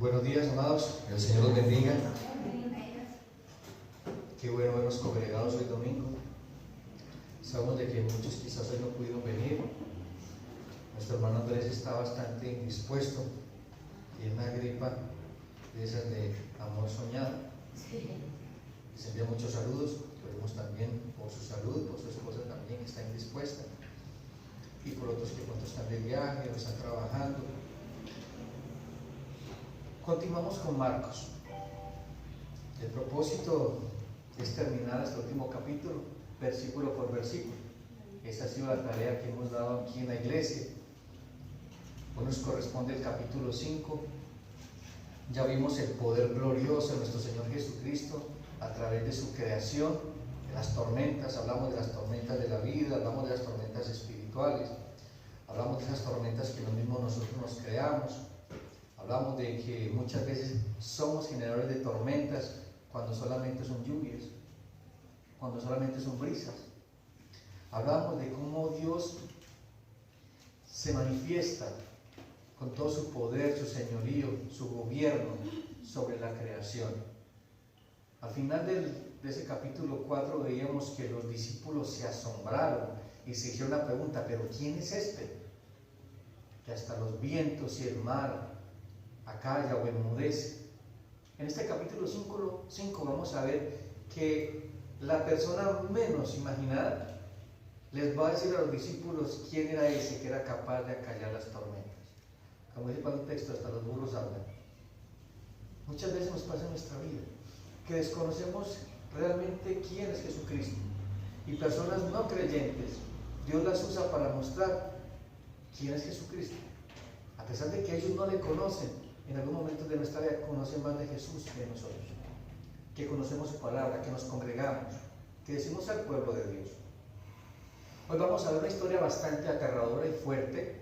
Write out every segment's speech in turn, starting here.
Buenos días, amados. El Señor los bendiga. Qué bueno vernos congregados hoy domingo. Sabemos de que muchos quizás hoy no pudieron venir. Nuestro hermano Andrés está bastante indispuesto. Tiene una gripa de esas de amor soñado. Les envía muchos saludos. Oremos también por su salud, por su esposa también que está indispuesta. Y por otros que cuando están de viaje o están trabajando. Continuamos con Marcos. El propósito es terminar este último capítulo, versículo por versículo. Esa ha sido la tarea que hemos dado aquí en la iglesia. Hoy nos corresponde el capítulo 5. Ya vimos el poder glorioso de nuestro Señor Jesucristo a través de su creación, de las tormentas. Hablamos de las tormentas de la vida, hablamos de las tormentas espirituales, hablamos de esas tormentas que nosotros nos creamos. Hablamos de que muchas veces somos generadores de tormentas cuando solamente son lluvias, cuando solamente son brisas. Hablamos de cómo Dios se manifiesta con todo su poder, su señorío, su gobierno sobre la creación. Al final de ese capítulo 4 veíamos que los discípulos se asombraron y se hicieron la pregunta, ¿pero quién es este? Que hasta los vientos y el mar acalla o enmudece. En este capítulo 5 vamos a ver que la persona menos imaginada les va a decir a los discípulos quién era ese que era capaz de acallar las tormentas. Como dice para el texto, hasta los burros hablan. Muchas veces nos pasa en nuestra vida que desconocemos realmente quién es Jesucristo, y personas no creyentes Dios las usa para mostrar quién es Jesucristo. A pesar de que ellos no le conocen, en algún momento de nuestra vida conocen más de Jesús que nosotros, que conocemos su palabra, que nos congregamos, que decimos al pueblo de Dios. Hoy vamos a ver una historia bastante aterradora y fuerte,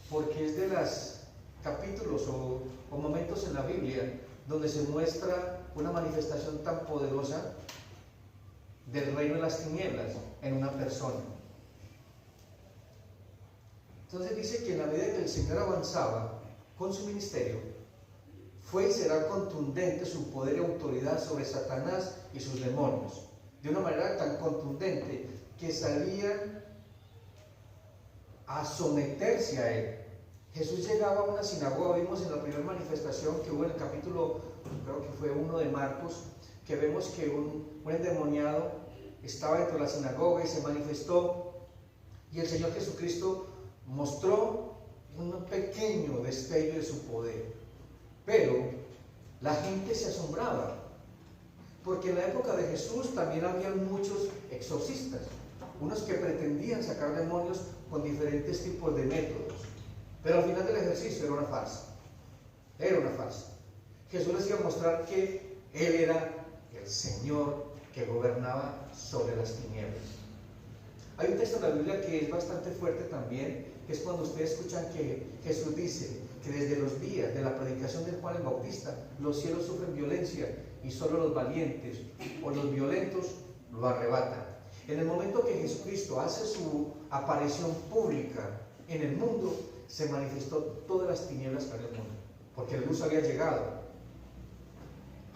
porque es de los capítulos o momentos en la Biblia donde se muestra una manifestación tan poderosa del reino de las tinieblas en una persona. Entonces dice que en la medida que el Señor avanzaba con su ministerio, fue y será contundente su poder y autoridad sobre Satanás y sus demonios, de una manera tan contundente que salían a someterse a él. Jesús llegaba a una sinagoga. Vimos en la primera manifestación que hubo en el capítulo, creo que fue 1 de Marcos, que vemos que un endemoniado estaba dentro de la sinagoga y se manifestó, y el Señor Jesucristo mostró un pequeño destello de su poder, pero la gente se asombraba, porque en la época de Jesús también había muchos exorcistas, unos que pretendían sacar demonios con diferentes tipos de métodos, pero al final del ejercicio era una farsa. Jesús les iba a mostrar que Él era el Señor que gobernaba sobre las tinieblas. Hay un texto en la Biblia que es bastante fuerte también, que es cuando ustedes escuchan que Jesús dice que desde los días de la predicación de Juan el Bautista, los cielos sufren violencia y solo los valientes o los violentos lo arrebatan. En el momento que Jesucristo hace su aparición pública en el mundo, se manifestó todas las tinieblas para el mundo, porque la luz había llegado.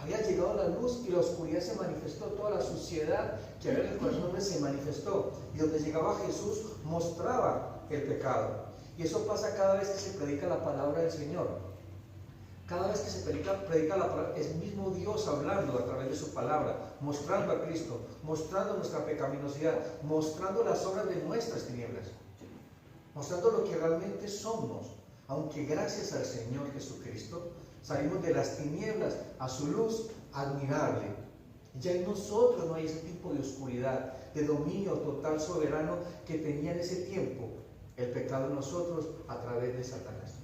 Había llegado la luz y la oscuridad se manifestó, toda la suciedad que había en el corazón del hombre se manifestó, y donde llegaba Jesús mostraba el pecado. Y eso pasa cada vez que se predica la palabra del Señor. Cada vez que se predica la palabra, es mismo Dios hablando a través de su palabra, mostrando a Cristo, mostrando nuestra pecaminosidad, mostrando las obras de nuestras tinieblas, mostrando lo que realmente somos, aunque gracias al Señor Jesucristo salimos de las tinieblas a su luz admirable. Ya en nosotros no hay ese tipo de oscuridad, de dominio total soberano que tenía en ese tiempo el pecado en nosotros a través de Satanás.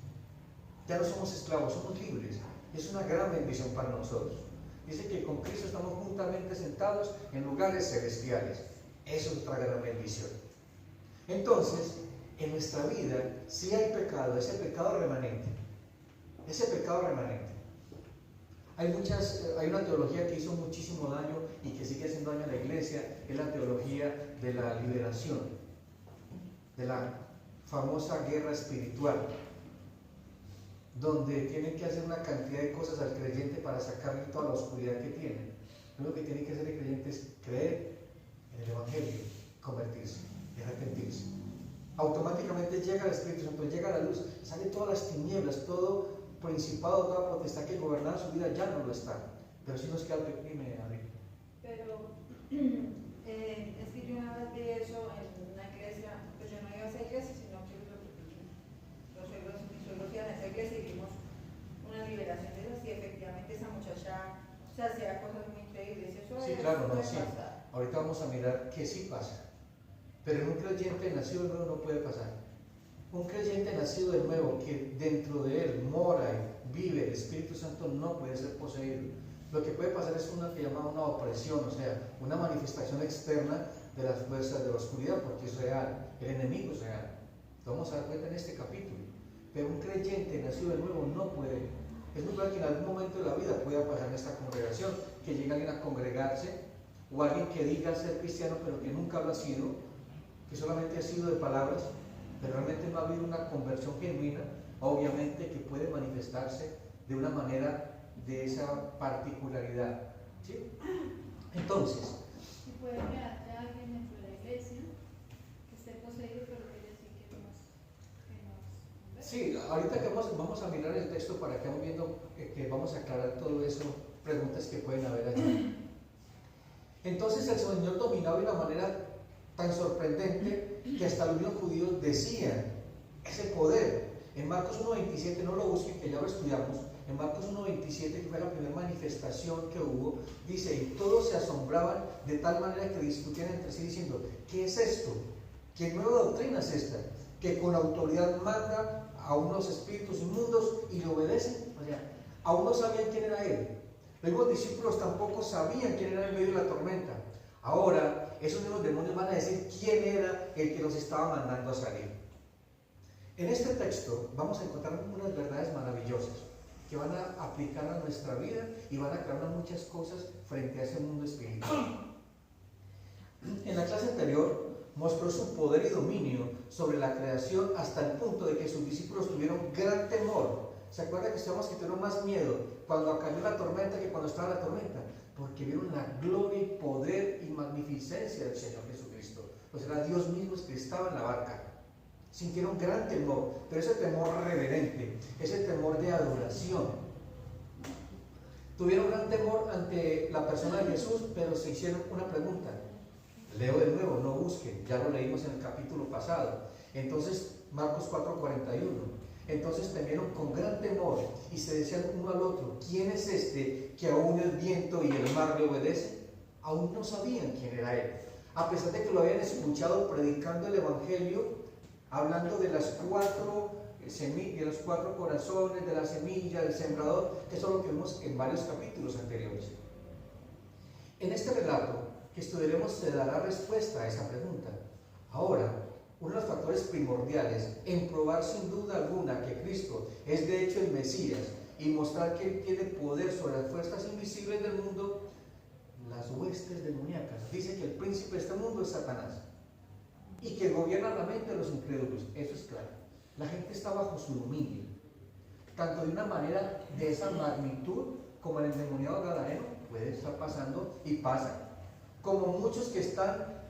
Ya no somos esclavos, somos libres. Es una gran bendición para nosotros. Dice que con Cristo estamos juntamente sentados en lugares celestiales. Eso es otra gran bendición. Entonces, en nuestra vida sí hay pecado, ese pecado remanente. Hay una teología que hizo muchísimo daño y que sigue haciendo daño a la iglesia, es la teología de la liberación, de la famosa guerra espiritual. donde tienen que hacer una cantidad de cosas al creyente para sacarle toda la oscuridad que tiene. Lo único que tiene que hacer el creyente es creer en el Evangelio, convertirse y arrepentirse. Automáticamente llega el Espíritu Santo, llega la luz, sale todas las tinieblas, todo principado, toda potestad que gobernaba su vida ya no lo está. Pero si nos queda el dime, Adri. Pero es que yo una vez vi eso en una iglesia, pues yo no iba a esa iglesia, sino que mis suegros iban a esa iglesia y vimos una liberación de esas y efectivamente esa muchacha, o sea, hacía cosas muy increíbles. Eso Sí, claro, no, sí. Ahorita vamos a mirar qué sí pasa. Pero en un creyente nacido de nuevo no puede pasar. Un creyente nacido de nuevo que dentro de él mora y vive el Espíritu Santo no puede ser poseído. Lo que puede pasar es una que llama una opresión, o sea, una manifestación externa de las fuerzas de la oscuridad, porque es real, el enemigo es real. Lo vamos a dar cuenta en este capítulo. Pero un creyente nacido de nuevo no puede. Es muy probable que en algún momento de la vida pueda pasar en esta congregación, que llegue alguien a congregarse, o alguien que diga ser cristiano pero que nunca lo ha sido, que solamente ha sido de palabras, pero realmente no ha habido una conversión genuina, obviamente que puede manifestarse de una manera de esa particularidad. ¿Sí? Entonces, y puede que haya alguien dentro de la iglesia que esté poseído, pero que decir que no. Sí, ahorita que vamos a mirar el texto para que vamos viendo que vamos a aclarar todo eso, preguntas que pueden haber allí. Entonces el Señor dominaba de una manera tan sorprendente que hasta los mismos judíos decían ese poder. En Marcos 1.27, no lo busquen que ya lo estudiamos, en Marcos 1.27, que fue la primera manifestación que hubo, dice, y todos se asombraban de tal manera que discutían entre sí diciendo, ¿qué es esto? ¿Qué nueva doctrina es esta? Que con autoridad manda a unos espíritus inmundos y le obedecen. O sea, aún no sabían quién era él. Los mismos discípulos tampoco sabían quién era en medio de la tormenta. Ahora, esos mismos demonios van a decir quién era el que los estaba mandando a salir. En este texto vamos a encontrar unas verdades maravillosas que van a aplicar a nuestra vida y van a aclarar muchas cosas frente a ese mundo espiritual. En la clase anterior mostró su poder y dominio sobre la creación hasta el punto de que sus discípulos tuvieron gran temor. ¿Se acuerdan que estamos que tuvieron más miedo cuando cayó la tormenta que cuando estaba la tormenta? Porque vieron la gloria y poder y magnificencia del Señor Jesucristo. O sea, era Dios mismo que estaba en la barca. Sintieron gran temor, pero ese temor reverente, ese temor de adoración. Tuvieron gran temor ante la persona de Jesús, pero se hicieron una pregunta. Leo de nuevo, no busquen, ya lo leímos en el capítulo pasado. Entonces, Marcos 4:41. Entonces temieron con gran temor y se decían uno al otro, ¿quién es este que aún el viento y el mar le obedecen? Aún no sabían quién era él. A pesar de que lo habían escuchado predicando el Evangelio, hablando de las cuatro corazones, de la semilla, del sembrador, que eso es lo que vimos en varios capítulos anteriores. En este relato que estudiaremos se dará respuesta a esa pregunta. Ahora, uno de los factores primordiales en probar sin duda alguna que Cristo es de hecho el Mesías y mostrar que Él tiene poder sobre las fuerzas invisibles del mundo, las huestes demoníacas. Dice que el príncipe de este mundo es Satanás y que gobierna la mente de los incrédulos. Eso es claro. La gente está bajo su dominio, tanto de una manera de esa magnitud como en el endemoniado gadareno puede estar pasando y pasa, como muchos que están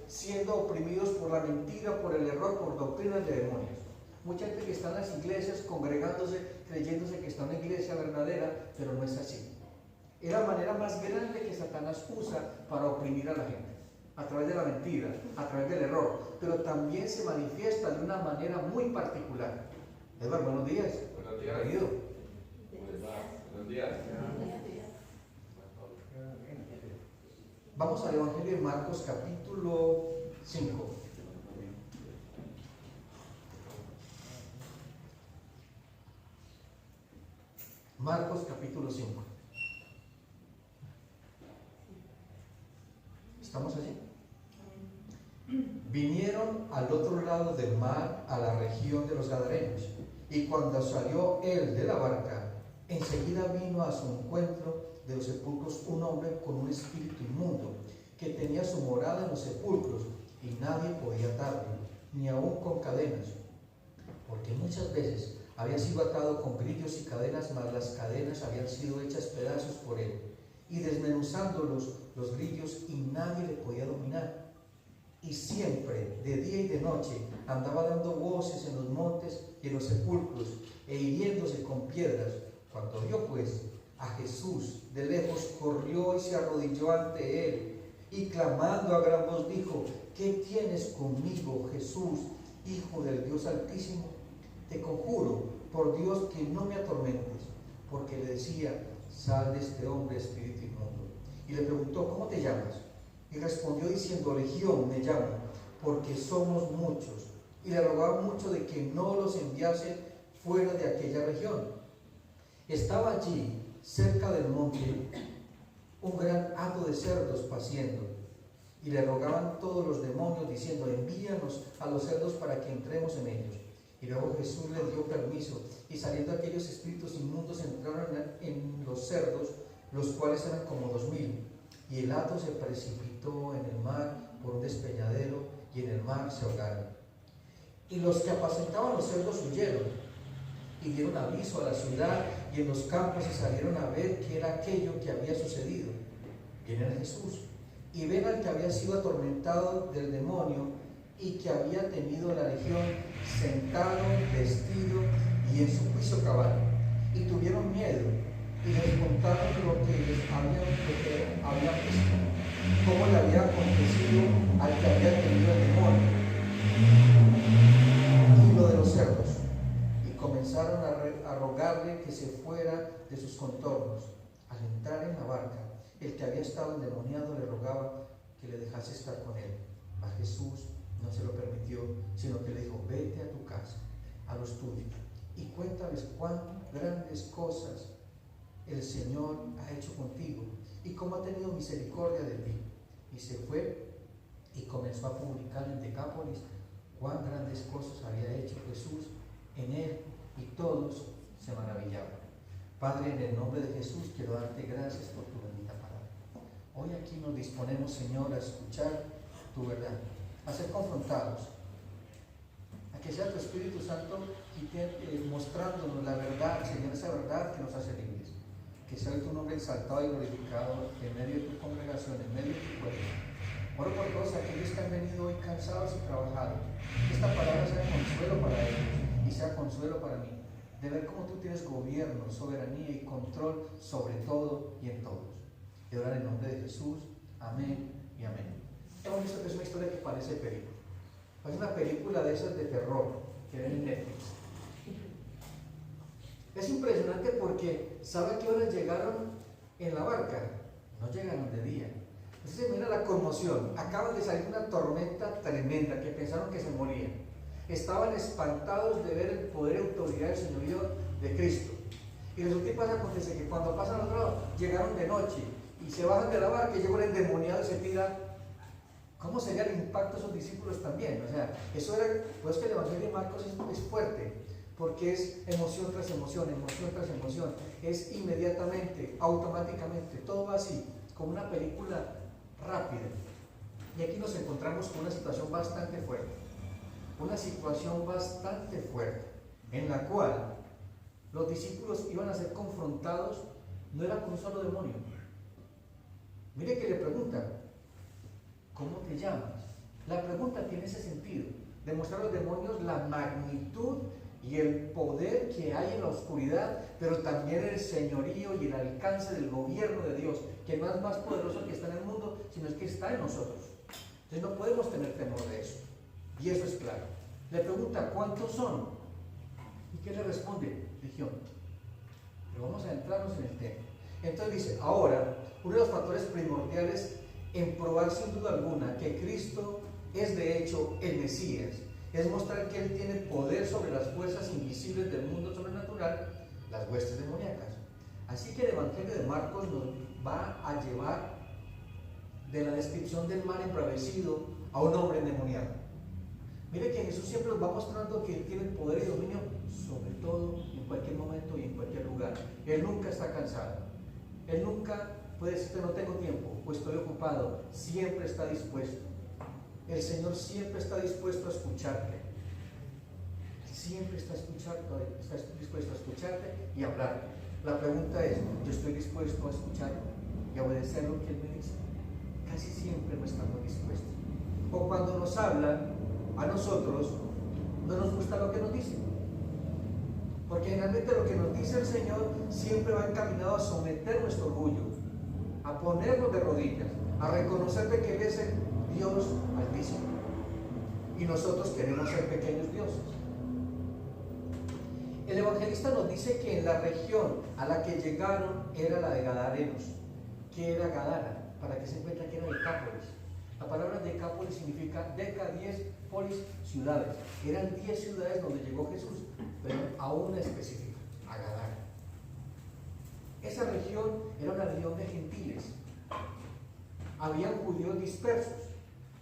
siendo oprimidos por la mentira, por el error, por doctrinas de demonios. Mucha gente que está en las iglesias congregándose, creyéndose que está en una iglesia verdadera, pero no es así. Es la manera más grande que Satanás usa para oprimir a la gente, a través de la mentira, a través del error, pero también se manifiesta de una manera muy particular. Edward, buenos días. Buenos días. Bienvenido. Buenos días. Vamos al Evangelio de Marcos capítulo 5. Marcos capítulo 5. ¿Estamos allí? Vinieron al otro lado del mar, a la región de los Gadarenos, y cuando salió él de la barca, enseguida vino a su encuentro de los sepulcros un hombre con un espíritu inmundo, que tenía su morada en los sepulcros, y nadie podía atarlo, ni aun con cadenas, porque muchas veces Había sido atado con grillos y cadenas, mas las cadenas habían sido hechas pedazos por él, y desmenuzándolos los grillos, y nadie le podía dominar. Y siempre, de día y de noche, andaba dando voces en los montes y en los sepulcros, e hiriéndose con piedras. Cuando vio pues a Jesús de lejos, corrió y se arrodilló ante él, y clamando a gran voz dijo: ¿Qué tienes conmigo, Jesús, Hijo del Dios Altísimo? Te conjuro por Dios que no me atormentes. Porque le decía: sal de este hombre, espíritu inmundo. Y le preguntó: ¿cómo te llamas? Y respondió diciendo: Legión me llamo, porque somos muchos. Y le rogaba mucho de que no los enviase fuera de aquella región. Estaba allí, cerca del monte, un gran hato de cerdos paciendo. Y le rogaban todos los demonios, diciendo: envíanos a los cerdos para que entremos en ellos. Y luego Jesús les dio permiso, y saliendo aquellos espíritus inmundos entraron en los cerdos, los cuales eran como 2000. Y el hato se precipitó en el mar por un despeñadero, y en el mar se ahogaron. Y los que apacentaban los cerdos huyeron, y dieron aviso a la ciudad y en los campos, y salieron a ver qué era aquello que había sucedido. Vienen a Jesús, y ven al que había sido atormentado del demonio, y que había tenido la legión, sentado, vestido y en su juicio cabal. Y tuvieron miedo, y les contaron lo que habían visto, cómo le había acontecido al que había tenido el demonio, y lo de los cerdos. Y comenzaron a rogarle que se fuera de sus contornos. Al entrar en la barca, el que había estado endemoniado le rogaba que le dejase estar con él. Mas Jesús no se lo permitió, sino que le dijo: vete a tu casa, a los tuyos, y cuéntales cuán grandes cosas el Señor ha hecho contigo, y cómo ha tenido misericordia de ti. Y se fue y comenzó a publicar en Decápolis cuán grandes cosas había hecho Jesús en él, y todos se maravillaban. Padre, en el nombre de Jesús quiero darte gracias por tu bendita palabra. Hoy aquí nos disponemos, Señor, a escuchar tu verdad, a ser confrontados, a que sea tu Espíritu Santo mostrándonos la verdad, Señor, esa verdad que nos hace libres. Que sea tu nombre exaltado y glorificado en medio de tu congregación, en medio de tu pueblo. Oro por todos aquellos que han venido hoy cansados y trabajados. Que esta palabra sea consuelo para ellos y sea consuelo para mí, de ver cómo tú tienes gobierno, soberanía y control sobre todo y en todos. Y orar en nombre de Jesús. Amén y amén. Hemos visto que es una historia que parece película. Es una película de esas de terror que ven en Netflix. Es impresionante porque ¿sabe a qué horas llegaron en la barca? No llegaron de día. Entonces mira la conmoción. Acaban de salir una tormenta tremenda que pensaron que se morían. Estaban espantados de ver el poder y autoridad del señorío de Cristo. Y resulta y pasa, acontece que cuando pasan al otro lado, llegaron de noche y se bajan de la barca y llega un endemoniado y se tira. ¿Cómo sería el impacto de esos discípulos también? O sea, eso era, pues que el Evangelio de Marcos es fuerte, porque es emoción tras emoción, emoción tras emoción. Es inmediatamente, automáticamente, todo va así, como una película rápida. Y aquí nos encontramos con una situación bastante fuerte. Una situación bastante fuerte, en la cual los discípulos iban a ser confrontados, no era con un solo demonio. Mire que le preguntan: ¿cómo te llamas? La pregunta tiene ese sentido, demostrar a los demonios la magnitud y el poder que hay en la oscuridad, pero también el señorío y el alcance del gobierno de Dios, que no es más poderoso que está en el mundo, sino es que está en nosotros. Entonces no podemos tener temor de eso, y eso es claro. Le pregunta: ¿cuántos son? ¿Y qué le responde? Legión. Pero vamos a adentrarnos en el tema. Entonces dice: ahora, uno de los factores primordiales en probar sin duda alguna que Cristo es de hecho el Mesías es mostrar que Él tiene poder sobre las fuerzas invisibles del mundo sobrenatural, las huestes demoníacas. Así que el Evangelio de Marcos nos va a llevar de la descripción del mal embravecido a un hombre endemoniado. Mire que Jesús siempre nos va mostrando que Él tiene poder y dominio sobre todo, en cualquier momento y en cualquier lugar. Él nunca está cansado. Él nunca puede decirte: no tengo tiempo o estoy ocupado. Siempre está dispuesto. El Señor siempre está dispuesto a escucharte. Él siempre está dispuesto a escucharte y hablar. La pregunta es, ¿yo estoy dispuesto a escucharlo y a obedecer lo que Él me dice? Casi siempre no estamos dispuestos. O cuando nos hablan a nosotros, no nos gusta lo que nos dicen. Porque generalmente lo que nos dice el Señor siempre va encaminado a someter nuestro orgullo, a ponernos de rodillas, a reconocer de que Él es el Dios Altísimo. Y nosotros queremos ser pequeños dioses. El evangelista nos dice que en la región a la que llegaron era la de Gadarenos. ¿Qué era Gadara? Para que se encuentra que era Decápolis. La palabra Decápolis significa Deca, 10, polis, ciudades. Eran 10 ciudades donde llegó Jesús, pero a una específica, a Gadara. Esa región era una región de gentiles. Habían judíos dispersos.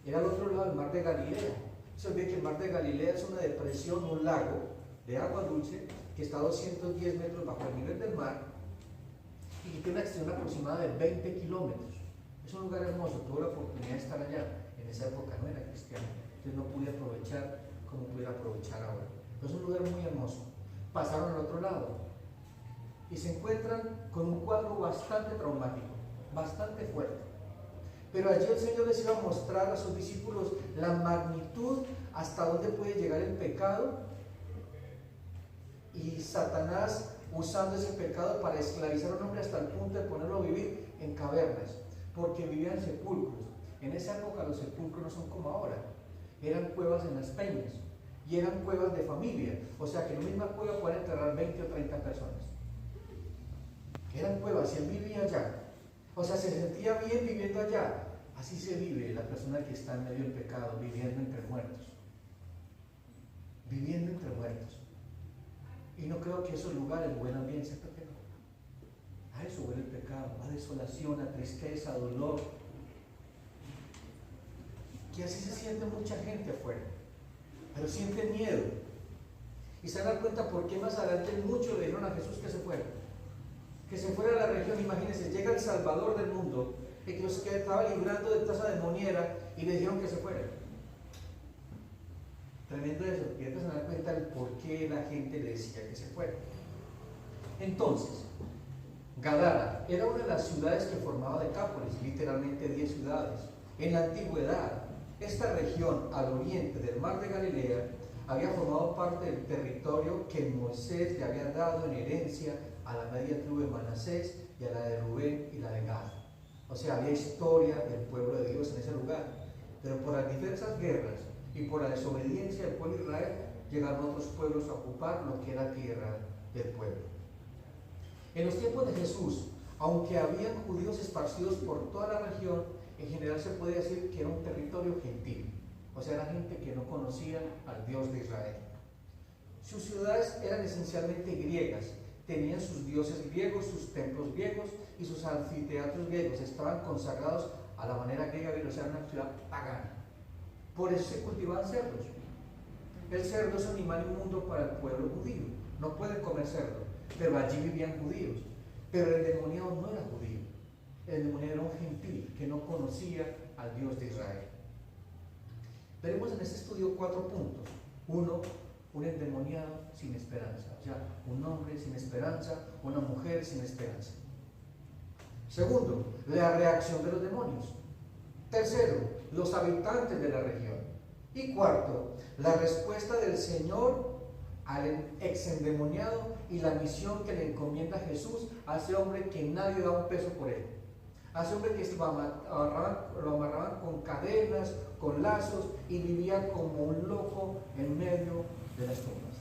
Era al otro lado del mar de Galilea. Se ve que el mar de Galilea es una depresión, un lago de agua dulce que está a 210 metros bajo el nivel del mar y que tiene una extensión aproximada de 20 kilómetros. Es un lugar hermoso. Tuve la oportunidad de estar allá. En esa época no era cristiano, entonces no pude aprovechar como pudiera aprovechar ahora. Pero es un lugar muy hermoso. Pasaron al otro lado y se encuentran con un cuadro bastante traumático, bastante fuerte. Pero allí el Señor les iba a mostrar a sus discípulos la magnitud hasta dónde puede llegar el pecado, y Satanás usando ese pecado para esclavizar a un hombre hasta el punto de ponerlo a vivir en cavernas, porque vivían en sepulcros. En esa época los sepulcros no son como ahora, eran cuevas en las peñas y eran cuevas de familia, o sea que en la misma cueva pueden enterrar 20 o 30 personas. Eran cuevas y él vivía allá. O sea, se sentía bien viviendo allá. Así se vive la persona que está en medio del pecado, viviendo entre muertos. Viviendo entre muertos. Y no creo que esos lugares huelan bien, ¿cierto que no? A eso huele el pecado, a desolación, a tristeza, a dolor. Que así se siente mucha gente afuera. Pero siente miedo. Y se dan cuenta por qué más adelante muchos le dijeron a Jesús que se fuera. Que se fuera a la región. Imagínense, llega el Salvador del mundo, el que los estaba librando de toda esa demoniera, y le dijeron que se fuera. Tremendo eso, y entonces se dan cuenta del por qué la gente le decía que se fuera. Entonces, Gadara era una de las ciudades que formaba Decápolis, literalmente 10 ciudades. En la antigüedad, esta región al oriente del mar de Galilea había formado parte del territorio que Moisés le había dado en herencia a la media tribu de Manasés y a la de Rubén y la de Gad. O sea, había historia del pueblo de Dios en ese lugar. Pero por las diversas guerras y por la desobediencia del pueblo de Israel, llegaron otros pueblos a ocupar lo que era tierra del pueblo. En los tiempos de Jesús, aunque habían judíos esparcidos por toda la región, en general se puede decir que era un territorio gentil. O sea, era gente que no conocía al Dios de Israel. Sus ciudades eran esencialmente griegas. Tenían sus dioses griegos, sus templos griegos y sus anfiteatros griegos. Estaban consagrados a la manera griega, o sea, era una ciudad pagana. Por eso se cultivaban cerdos. El cerdo es un animal inmundo para el pueblo judío. No pueden comer cerdo, pero allí vivían judíos. Pero el endemoniado no era judío. El endemoniado era un gentil que no conocía al Dios de Israel. Veremos en este estudio 4 puntos. 1, un endemoniado sin esperanza. O sea, un hombre sin esperanza, una mujer sin esperanza. Segundo, la reacción de los demonios. Tercero, los habitantes de la región. Y cuarto, la respuesta del Señor al ex-endemoniado y la misión que le encomienda Jesús a ese hombre que nadie da un peso por él. A ese hombre que lo amarraban con cadenas, con lazos, y vivía como un loco en medio de las tumbas.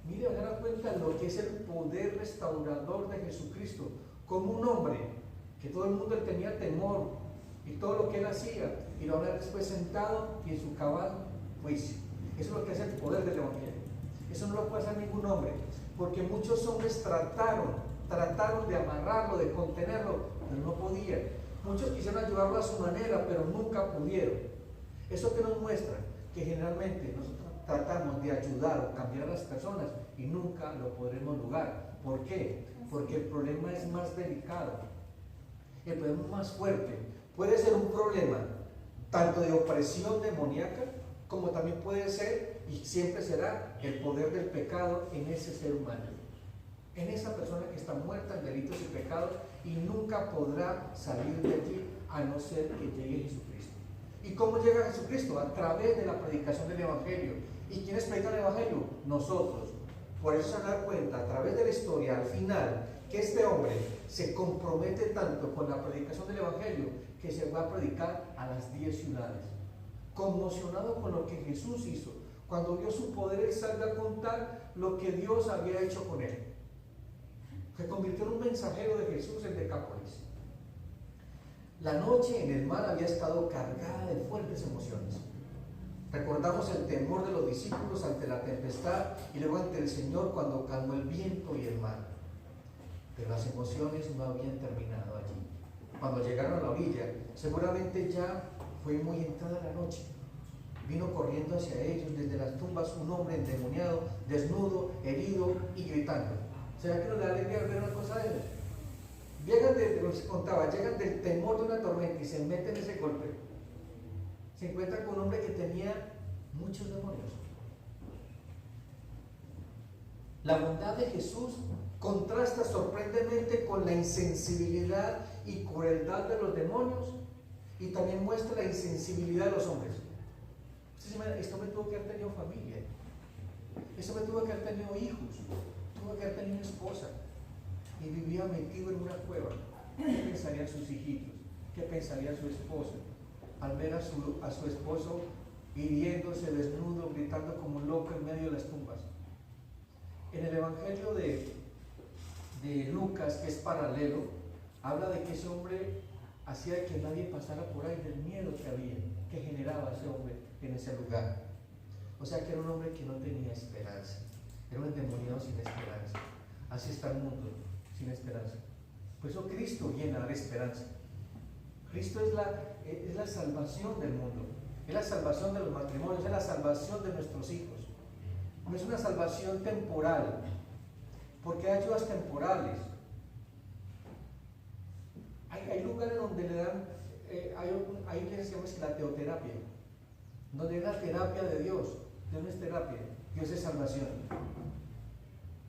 Mire, me dan cuenta lo que es el poder restaurador de Jesucristo, como un hombre que todo el mundo le tenía temor y todo lo que él hacía, y lo van a ver después sentado y en su cabal juicio. Eso es lo que hace el poder del Evangelio. Eso no lo puede hacer ningún hombre, porque muchos hombres trataron de amarrarlo, de contenerlo, pero no podían. Muchos quisieron ayudarlo a su manera, pero nunca pudieron. Eso que nos muestra que generalmente nosotros tratamos de ayudar o cambiar a las personas y nunca lo podremos lograr. ¿Por qué? Porque el problema es más delicado, el problema es más fuerte. Puede ser un problema tanto de opresión demoníaca, como también puede ser y siempre será el poder del pecado en ese ser humano, en esa persona que está muerta en delitos y pecados y nunca podrá salir de allí a no ser que llegue Jesucristo. ¿Y cómo llega Jesucristo? A través de la predicación del Evangelio. ¿Y quiénes predican el Evangelio? Nosotros. Por eso se dan cuenta a través de la historia, al final, que este hombre se compromete tanto con la predicación del Evangelio que se va a predicar a las 10 ciudades. Conmocionado con lo que Jesús hizo, cuando vio su poder, él salió a contar lo que Dios había hecho con él. Se convirtió en un mensajero de Jesús en Decápolis. La noche en el mar había estado cargada de fuertes emociones. Recordamos el temor de los discípulos ante la tempestad y luego ante el Señor cuando calmó el viento y el mar. Pero las emociones no habían terminado allí. Cuando llegaron a la orilla, seguramente ya fue muy entrada la noche. Vino corriendo hacia ellos desde las tumbas un hombre endemoniado, desnudo, herido y gritando. ¿Será que no le da alegría ver una cosa de él? Llegan llegan del temor de una tormenta y se meten en ese golpe. Se encuentran con un hombre que tenía muchos demonios. La bondad de Jesús contrasta sorprendentemente con la insensibilidad y crueldad de los demonios y también muestra la insensibilidad de los hombres. Esto me tuvo que haber tenido familia, esto me tuvo que haber tenido hijos, tuvo que haber tenido una esposa y vivía metido en una cueva. ¿Qué pensarían sus hijitos? ¿Qué pensaría su esposa al ver a su esposo hiriéndose desnudo, gritando como un loco en medio de las tumbas? En el Evangelio de Lucas, que es paralelo, habla de que ese hombre hacía que nadie pasara por ahí, del miedo que había, que generaba ese hombre en ese lugar. O sea que era un hombre que no tenía esperanza, era un endemoniado sin esperanza. Así está el mundo, sin esperanza. Por eso Cristo viene a dar esperanza. Cristo es la salvación del mundo, es la salvación de los matrimonios, es la salvación de nuestros hijos. No es una salvación temporal, porque hay ayudas temporales. Hay lugares donde le dan, hay iglesias que llaman la teoterapia, donde es la terapia de Dios. Dios no es terapia, Dios es salvación.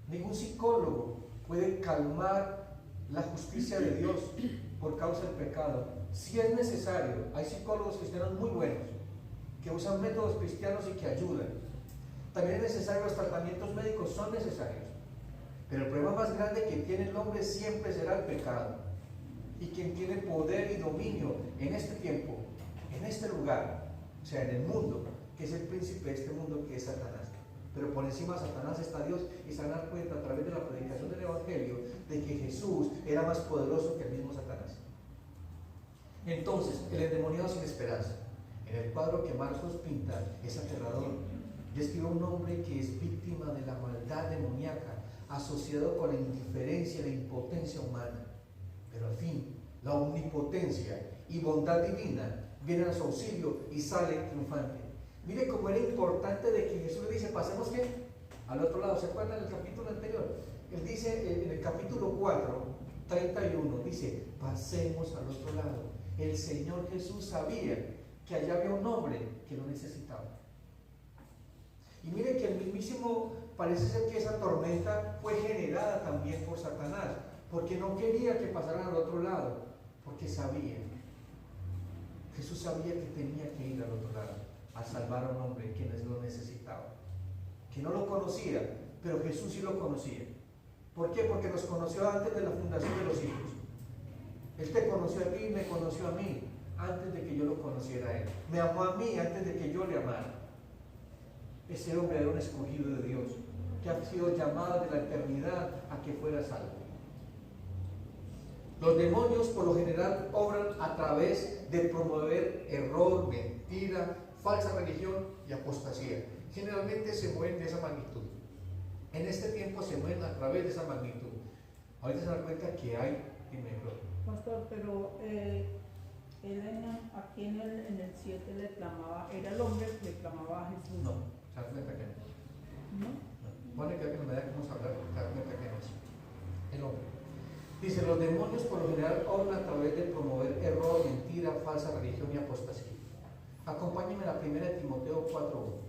Ningún psicólogo puede calmar la justicia de Dios por causa del pecado. Si es necesario, hay psicólogos cristianos muy buenos que usan métodos cristianos y que ayudan. También es necesario, los tratamientos médicos son necesarios. Pero el problema más grande que tiene el hombre siempre será el pecado. Y quien tiene poder y dominio en este tiempo, en este lugar, o sea, en el mundo, que es el príncipe de este mundo, que es Satanás. Pero por encima de Satanás está Dios, y se dan cuenta a través de la predicación del Evangelio de que Jesús era más poderoso que el mismo Satanás. Entonces, el endemoniado sin esperanza. En el cuadro que Marcos pinta es aterrador. Describe a un hombre que es víctima de la maldad demoníaca, asociado con la indiferencia y la impotencia humana. Pero al fin, la omnipotencia y bondad divina vienen a su auxilio y sale triunfante. Mire cómo era importante de que Jesús le dice, pasemos ¿qué? Al otro lado. ¿Se acuerdan del capítulo anterior? Él dice en el capítulo 4, 31, dice, pasemos al otro lado. El Señor Jesús sabía que allá había un hombre que lo necesitaba. Y mire que el mismísimo, parece ser que esa tormenta fue generada también por Satanás, porque no quería que pasaran al otro lado, porque sabía, Jesús sabía que tenía que ir al otro lado, a salvar a un hombre que lo necesitaba, que no lo conocía, pero Jesús sí lo conocía. ¿Por qué? Porque nos conoció antes de la fundación de los hijos. Él te conoció a ti y me conoció a mí antes de que yo lo conociera a él. Me amó a mí antes de que yo le amara. Ese hombre era un escogido de Dios, que ha sido llamado de la eternidad a que fuera salvo. Los demonios por lo general obran a través de promover error, mentira, falsa religión y apostasía. Generalmente se mueven de esa magnitud. En este tiempo se mueven a través de esa magnitud. Ahorita se dan cuenta que hay, Pastor, pero Elena, aquí en el 7 le clamaba, era el hombre que le clamaba a Jesús. No, se dan cuenta que no. ¿No? Pone que no me da cómo hablar, se dan cuenta que no es el hombre. Dice, los demonios por lo general obran a través de promover error, mentira, falsa religión y apostasía. Acompáñenme a la primera de Timoteo 4:1.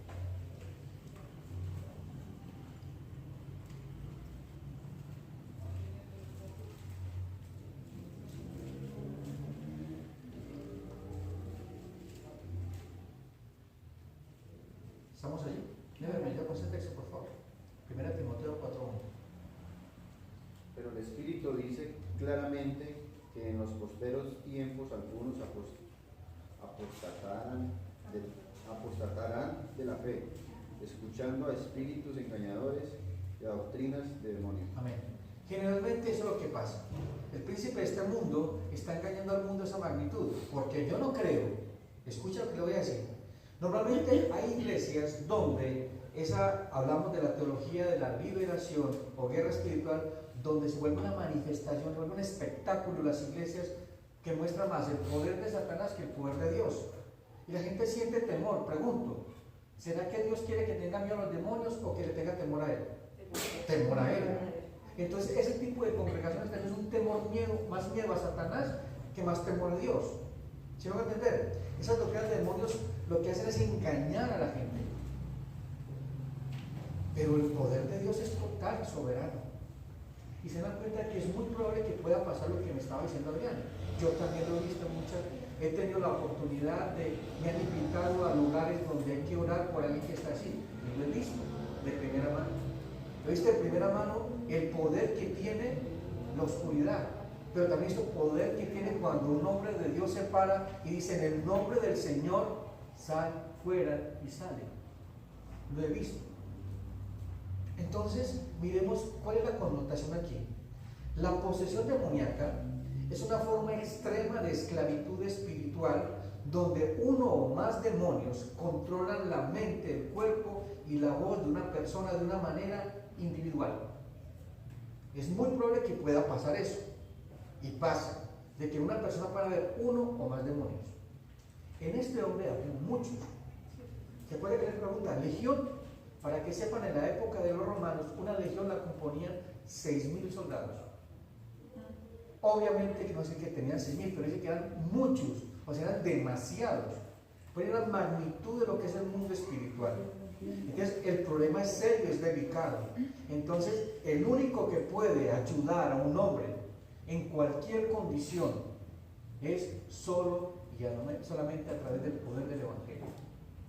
¿Estamos allí? Déjame yo con ese texto, por favor. 1 Timoteo 4:1. Pero el Espíritu dice claramente que en los posteros tiempos algunos apostatarán de la fe, escuchando a espíritus engañadores y a doctrinas de demonios. Amén. Generalmente eso es lo que pasa. El príncipe de este mundo está engañando al mundo de esa magnitud, porque yo no creo, escucha lo que le voy a decir. Normalmente hay iglesias donde hablamos de la teología de la liberación o guerra espiritual, donde se vuelve una manifestación, se vuelve un espectáculo las iglesias que muestra más el poder de Satanás que el poder de Dios. Y la gente siente temor. Pregunto, ¿será que Dios quiere que tenga miedo a los demonios o que le tenga temor a él? Temor a él. Entonces ese tipo de congregaciones es un temor, más miedo a Satanás que más temor a Dios. ¿Sí me van a entender? Esas doctrinas de demonios lo que hacen es engañar a la gente. Pero el poder de Dios es total y soberano. Y se dan cuenta que es muy probable que pueda pasar lo que me estaba diciendo Adrián. Yo también lo he visto he tenido la oportunidad me han invitado a lugares donde hay que orar por alguien que está así. Y lo he visto de primera mano. Lo he visto de primera mano el poder que tiene la oscuridad. Pero también he visto el poder que tiene cuando un hombre de Dios se para y dice: en el nombre del Señor, sal fuera, y sale. Lo he visto. Entonces, miremos cuál es la connotación aquí. La posesión demoníaca es una forma extrema de esclavitud espiritual donde uno o más demonios controlan la mente, el cuerpo y la voz de una persona de una manera individual. Es muy probable que pueda pasar eso. Y pasa, de que una persona pueda ver uno o más demonios. En este hombre había muchos. ¿Se puede que les pregunta? Legión, para que sepan, en la época de los romanos, una legión la componían 6.000 soldados. Obviamente que no sé que tenían 6.000, pero dice que eran muchos, o sea, eran demasiados. Pero era la magnitud de lo que es el mundo espiritual. Entonces, el problema es serio, es delicado. Entonces, el único que puede ayudar a un hombre en cualquier condición es solo y solamente a través del poder del Evangelio,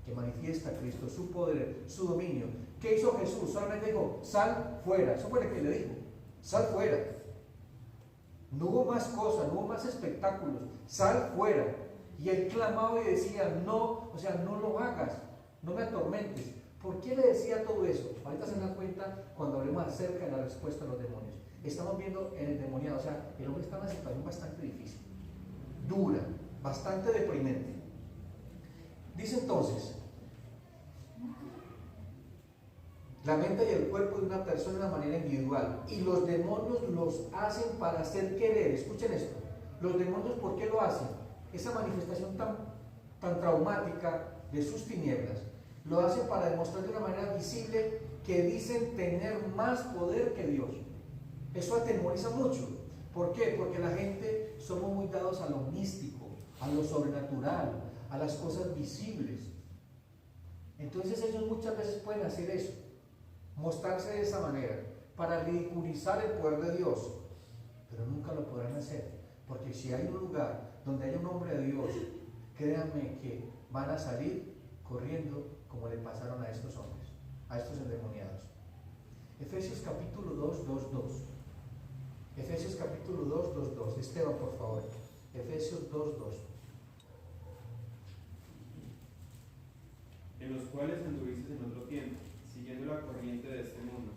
que manifiesta a Cristo, su poder, su dominio. ¿Qué hizo Jesús? Solamente dijo: sal fuera. Eso fue lo que le dijo: sal fuera. No hubo más cosas, no hubo más espectáculos. Sal fuera. Y él clamaba y decía: no, o sea, no lo hagas, no me atormentes. ¿Por qué le decía todo eso? Ahorita se dan cuenta cuando hablemos acerca de la respuesta a los demonios. Estamos viendo en el demoniado, o sea, el hombre está en una situación bastante difícil, dura, bastante deprimente. Dice entonces: la mente y el cuerpo de una persona de una manera individual, y los demonios los hacen para hacer querer. Escuchen esto: los demonios, ¿por qué lo hacen? Esa manifestación tan traumática de sus tinieblas, lo hacen para demostrar de una manera visible que dicen tener más poder que Dios. Eso atemoriza mucho. ¿Por qué? Porque la gente somos muy dados a lo místico, a lo sobrenatural, a las cosas visibles. Entonces ellos muchas veces pueden hacer eso, mostrarse de esa manera, para ridiculizar el poder de Dios, pero nunca lo podrán hacer, porque si hay un lugar donde haya un hombre de Dios, créanme que van a salir corriendo como le pasaron a estos hombres, a estos endemoniados. Efesios capítulo 2, 2, 2. Efesios capítulo 2, 2, 2. Esteban, por favor. Efesios 2, 2. En los cuales anduviste en otro tiempo, siguiendo la corriente de este mundo,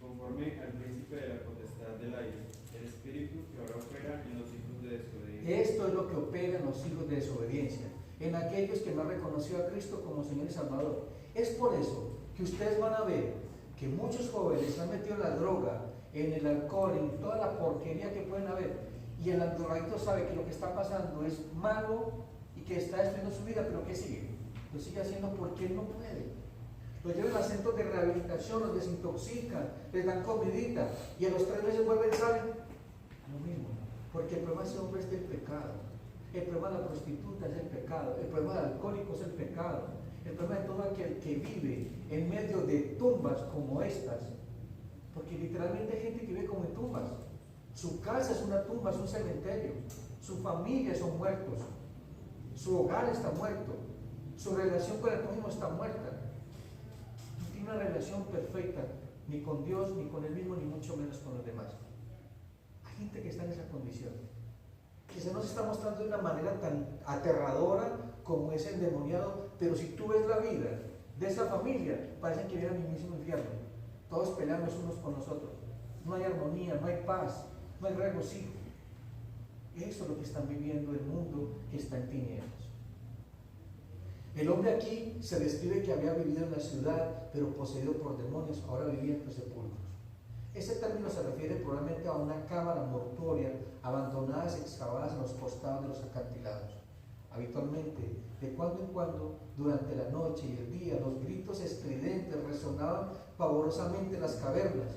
conforme al príncipe de la potestad del aire, el espíritu que ahora opera en los hijos de desobediencia. Esto es lo que opera en los hijos de desobediencia, en aquellos que no han reconocido a Cristo como Señor y Salvador. Es por eso que ustedes van a ver que muchos jóvenes se han metido en la droga, en el alcohol, en toda la porquería que pueden haber, y el drogadicto sabe que lo que está pasando es malo y que está destruyendo su vida, pero ¿qué sigue? Lo sigue haciendo porque él no puede. Los llevan a centros de rehabilitación, los desintoxican, les dan comidita, y a los 3 meses vuelven y salen lo mismo, porque el problema de ese hombre es el pecado. El problema de la prostituta es el pecado, el problema del alcohólico es el pecado, el problema de todo aquel que vive en medio de tumbas como estas, porque literalmente hay gente que vive como en tumbas. Su casa es una tumba, es un cementerio, su familia son muertos, su hogar está muerto, su relación con el prójimo está muerta. tiene una relación perfecta, ni con Dios, ni con él mismo, ni mucho menos con los demás. Hay gente que está en esa condición, que se nos está mostrando de una manera tan aterradora como es endemoniado, pero si tú ves la vida de esa familia, parece que viene al mismo infierno, todos peleamos unos con los otros, no hay armonía, no hay paz, no hay regocijo. Eso es lo que están viviendo el mundo que está en tinieblas. El hombre aquí se describe que había vivido en la ciudad, pero poseído por demonios, ahora vivía en los sepulcros. Este término se refiere probablemente a una cámara mortuoria, abandonadas, excavadas en los costados de los acantilados. Habitualmente, de cuando en cuando, durante la noche y el día, los gritos estridentes resonaban pavorosamente en las cavernas,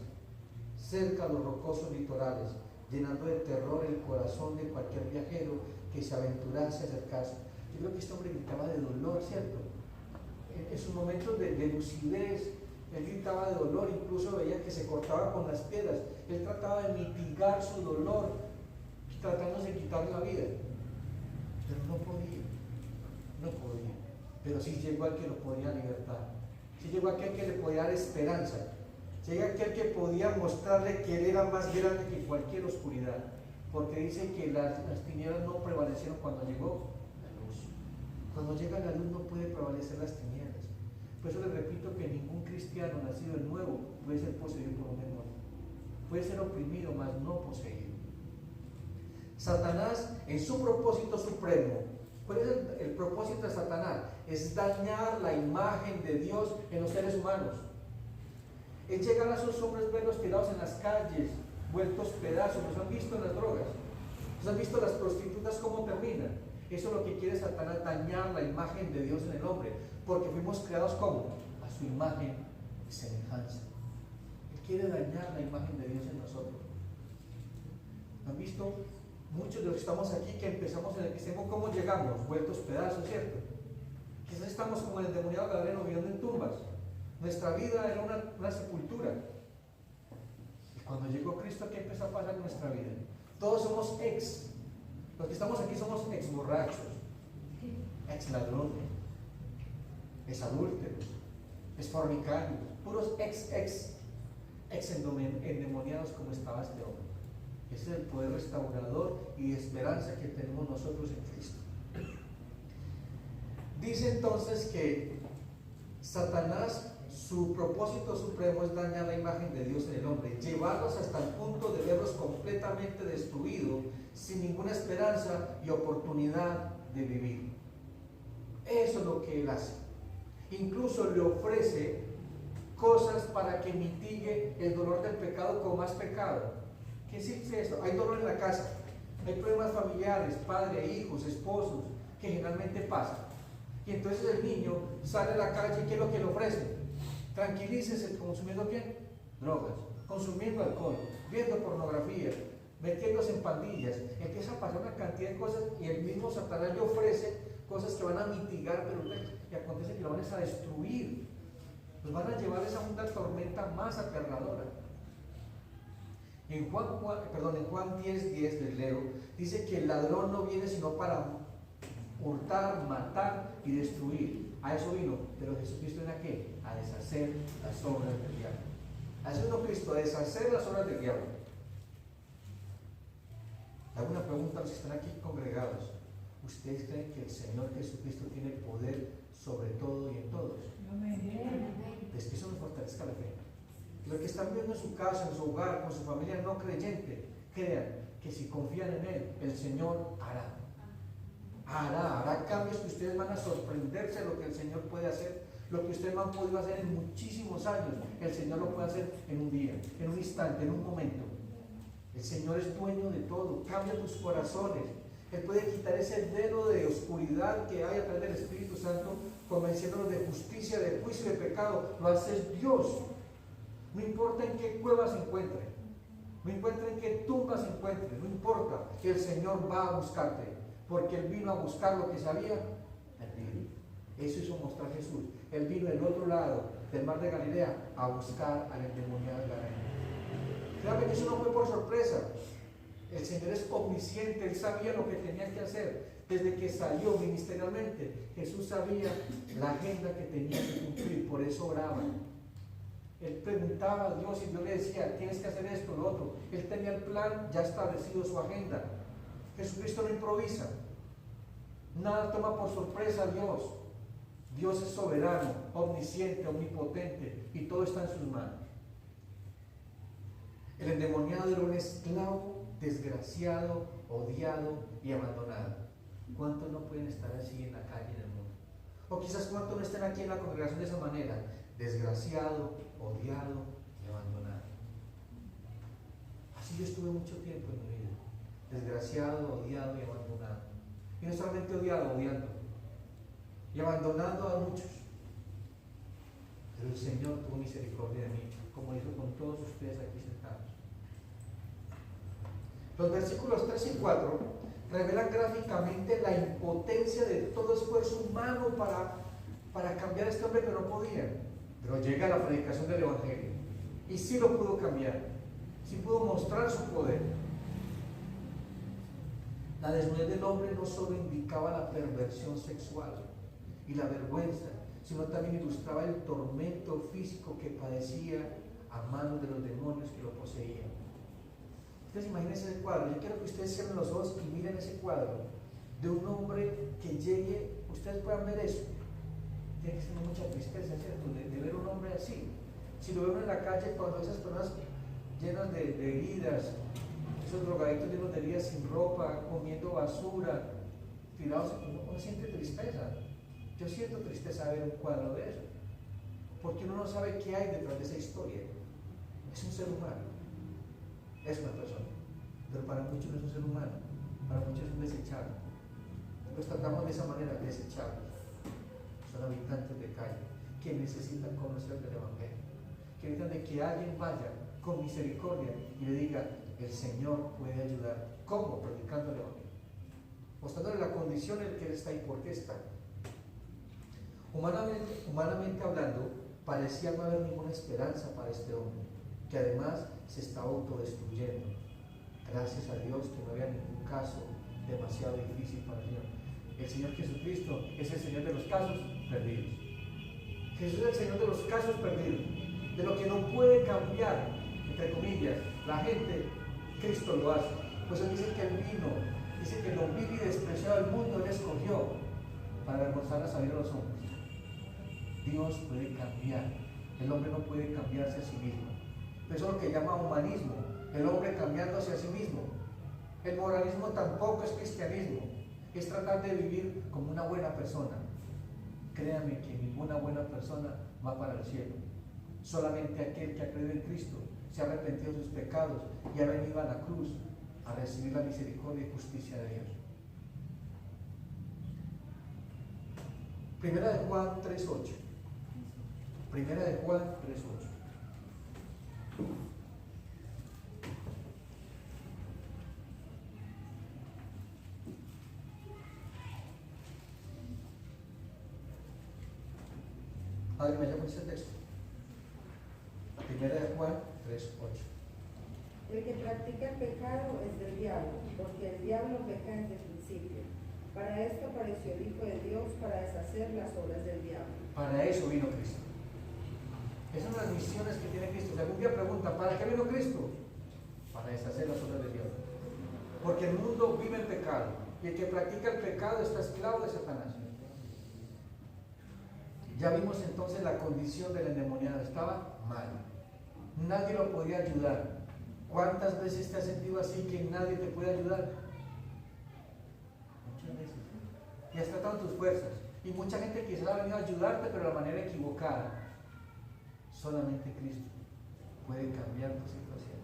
cerca de los rocosos litorales, llenando de terror el corazón de cualquier viajero que se aventurase a acercarse. Yo creo que este hombre gritaba de dolor, ¿cierto? En sus momentos de lucidez, él gritaba de dolor, incluso veía que se cortaba con las piedras. Él trataba de mitigar su dolor, tratándose de quitar la vida. Pero no podía. Pero sí llegó aquel que lo podía libertar. Sí llegó aquel que le podía dar esperanza. Llega aquel que podía mostrarle que él era más grande que cualquier oscuridad. Porque dice que las tinieblas no prevalecieron cuando llegó la luz. Cuando llega la luz no puede prevalecer las tinieblas. Por eso les repito que ningún cristiano nacido de nuevo puede ser poseído por un demonio. Puede ser oprimido, mas no poseído. Satanás, en su propósito supremo, ¿cuál es el propósito de Satanás? Es dañar la imagen de Dios en los seres humanos. Es llegar a esos hombres verlos tirados en las calles, vueltos pedazos. ¿Los han visto en las drogas? ¿Los han visto las prostitutas cómo terminan? Eso es lo que quiere Satanás, dañar la imagen de Dios en el hombre, porque fuimos creados como a su imagen y semejanza. Él quiere dañar la imagen de Dios en nosotros. ¿Han visto? Muchos de los que estamos aquí, que empezamos en el cristianismo, ¿cómo llegamos? Vueltos pedazos, ¿cierto? Quizás estamos como el endemoniado gadareno viviendo en tumbas. Nuestra vida era una sepultura. Y cuando llegó Cristo, ¿qué empezó a pasar en nuestra vida? Todos somos ex. Los que estamos aquí somos ex borrachos, ex ladrones, ex adúlteros, ex fornicarios, puros ex endemoniados como estaba este hombre. Ese es el poder restaurador y esperanza que tenemos nosotros en Cristo. Dice entonces que Satanás, su propósito supremo es dañar la imagen de Dios en el hombre, llevarlos hasta el punto de verlos completamente destruidos, sin ninguna esperanza y oportunidad de vivir. Eso es lo que él hace. Incluso le ofrece cosas para que mitigue el dolor del pecado con más pecado. ¿Qué es eso? Hay dolor en la casa, hay problemas familiares, padre, hijos, esposos, que generalmente pasan. Y entonces el niño sale a la calle y ¿qué es lo que le ofrece? Tranquilícese, ¿consumiendo qué? Drogas, consumiendo alcohol, viendo pornografía, metiéndose en pandillas. Empieza a pasar una cantidad de cosas y el mismo Satanás le ofrece cosas que van a mitigar, pero y acontece que lo van a destruir. Los van a llevar a esa una tormenta más aterradora. En Juan 10:10 del leo, dice que el ladrón no viene sino para hurtar, matar y destruir. A eso vino, pero Jesucristo viene a qué? A deshacer las obras del diablo. A eso vino Cristo, a deshacer las obras del diablo. Hago una pregunta a los que están aquí congregados. ¿Ustedes creen que el Señor Jesucristo tiene poder sobre todo y en todos? Es que eso nos fortalezca la fe. Los que están viviendo en su casa, en su hogar, con su familia no creyente, crean que si confían en Él, el Señor hará cambios que ustedes van a sorprenderse de lo que el Señor puede hacer. Lo que ustedes no han podido hacer en muchísimos años, el Señor lo puede hacer en un día, en un instante, en un momento. El Señor es dueño de todo, cambia tus corazones. Él puede quitar ese velo de oscuridad que hay a través del Espíritu Santo, convenciéndonos de justicia, de juicio y de pecado. Lo hace Dios. No importa en qué cueva se encuentre, no importa en qué tumba se encuentre, no importa, que el Señor va a buscarte, porque Él vino a buscar lo que se había perdido. Eso hizo mostrar Jesús. Él vino del otro lado del mar de Galilea a buscar al endemoniado de la reina. Créame que eso no fue por sorpresa. El Señor es omnisciente, Él sabía lo que tenía que hacer. Desde que salió ministerialmente, Jesús sabía la agenda que tenía que cumplir, por eso oraba. Él preguntaba a Dios y Dios le decía, tienes que hacer esto, lo otro. Él tenía el plan ya establecido, su agenda. Jesucristo no improvisa. Nada toma por sorpresa a Dios. Dios es soberano, omnisciente, omnipotente y todo está en sus manos. El endemoniado era un esclavo, desgraciado, odiado y abandonado. ¿Cuántos no pueden estar así en la calle, en el mundo? O quizás cuántos no estén aquí en la congregación de esa manera, desgraciado, odiado y abandonado. Así yo estuve mucho tiempo en mi vida, desgraciado, odiado y abandonado. Y no solamente odiado, odiando y abandonando a muchos. Pero el Señor tuvo misericordia de mí, como hizo con todos ustedes aquí sentados. Los versículos 3 y 4 revelan gráficamente la impotencia de todo esfuerzo humano para cambiar a este hombre que no podía. Pero llega la predicación del Evangelio y sí lo pudo cambiar, sí pudo mostrar su poder. La desnudez del hombre no solo indicaba la perversión sexual y la vergüenza, sino también ilustraba el tormento físico que padecía a manos de los demonios que lo poseían. Ustedes imagínense ese cuadro. Yo quiero que ustedes cierren los ojos y miren ese cuadro de un hombre que llegue, ustedes puedan ver eso. Tiene que ser mucha tristeza, ¿cierto? De ver un hombre así. Si lo ven en la calle, cuando esas personas llenas de heridas, esos drogadictos llenos de heridas, sin ropa, comiendo basura, tirados, uno siente tristeza. Yo siento tristeza de ver un cuadro de eso, porque uno no sabe qué hay detrás de esa historia. Es un ser humano, es una persona, pero para muchos no es un ser humano, para muchos es un desechable. Los tratamos de esa manera, desechables. Son habitantes de calle que necesitan conocer del Evangelio, que necesitan de que alguien vaya con misericordia y le diga, el Señor puede ayudar. ¿Cómo? Predicando el Evangelio, mostrándole la condición en la que Él está y por qué está. Humanamente hablando, parecía no haber ninguna esperanza para este hombre, que además se está autodestruyendo. Gracias a Dios que no había ningún caso demasiado difícil para el Señor. El Señor Jesucristo es el Señor de los casos perdidos. Jesús es el Señor de los casos perdidos, de lo que no puede cambiar, entre comillas, la gente. Cristo lo hace. Pues Él dice que Él vino, dice que lo vil y despreciado del mundo Él escogió para avergonzar a salir a los hombres. Dios puede cambiar, el hombre no puede cambiarse a sí mismo. Eso es lo que llama humanismo, el hombre cambiándose a sí mismo. El moralismo tampoco es cristianismo, es tratar de vivir como una buena persona. Créanme que ninguna buena persona va para el cielo. Solamente aquel que ha creído en Cristo, se ha arrepentido de sus pecados y ha venido a la cruz a recibir la misericordia y justicia de Dios. Primera de Juan 3:8. Primera de Juan 3:8. ¿Alguien me llama ese texto? Primera de Juan 3:8. El que practica el pecado es del diablo, porque el diablo peca desde el principio. Para esto apareció el Hijo de Dios, para deshacer las obras del diablo. Para eso vino Cristo. Esas son las misiones que tiene Cristo. Si algún día pregunta, ¿para qué vino Cristo? Para deshacer las obras del diablo. Porque el mundo vive en pecado, y el que practica el pecado está esclavo de Satanás. Ya vimos entonces la condición del endemoniado, estaba mal. Nadie lo podía ayudar. ¿Cuántas veces te has sentido así que nadie te puede ayudar? Muchas veces. Y has tratado tus fuerzas. Y mucha gente quizás ha venido a ayudarte, pero de la manera equivocada. Solamente Cristo puede cambiar tu situación.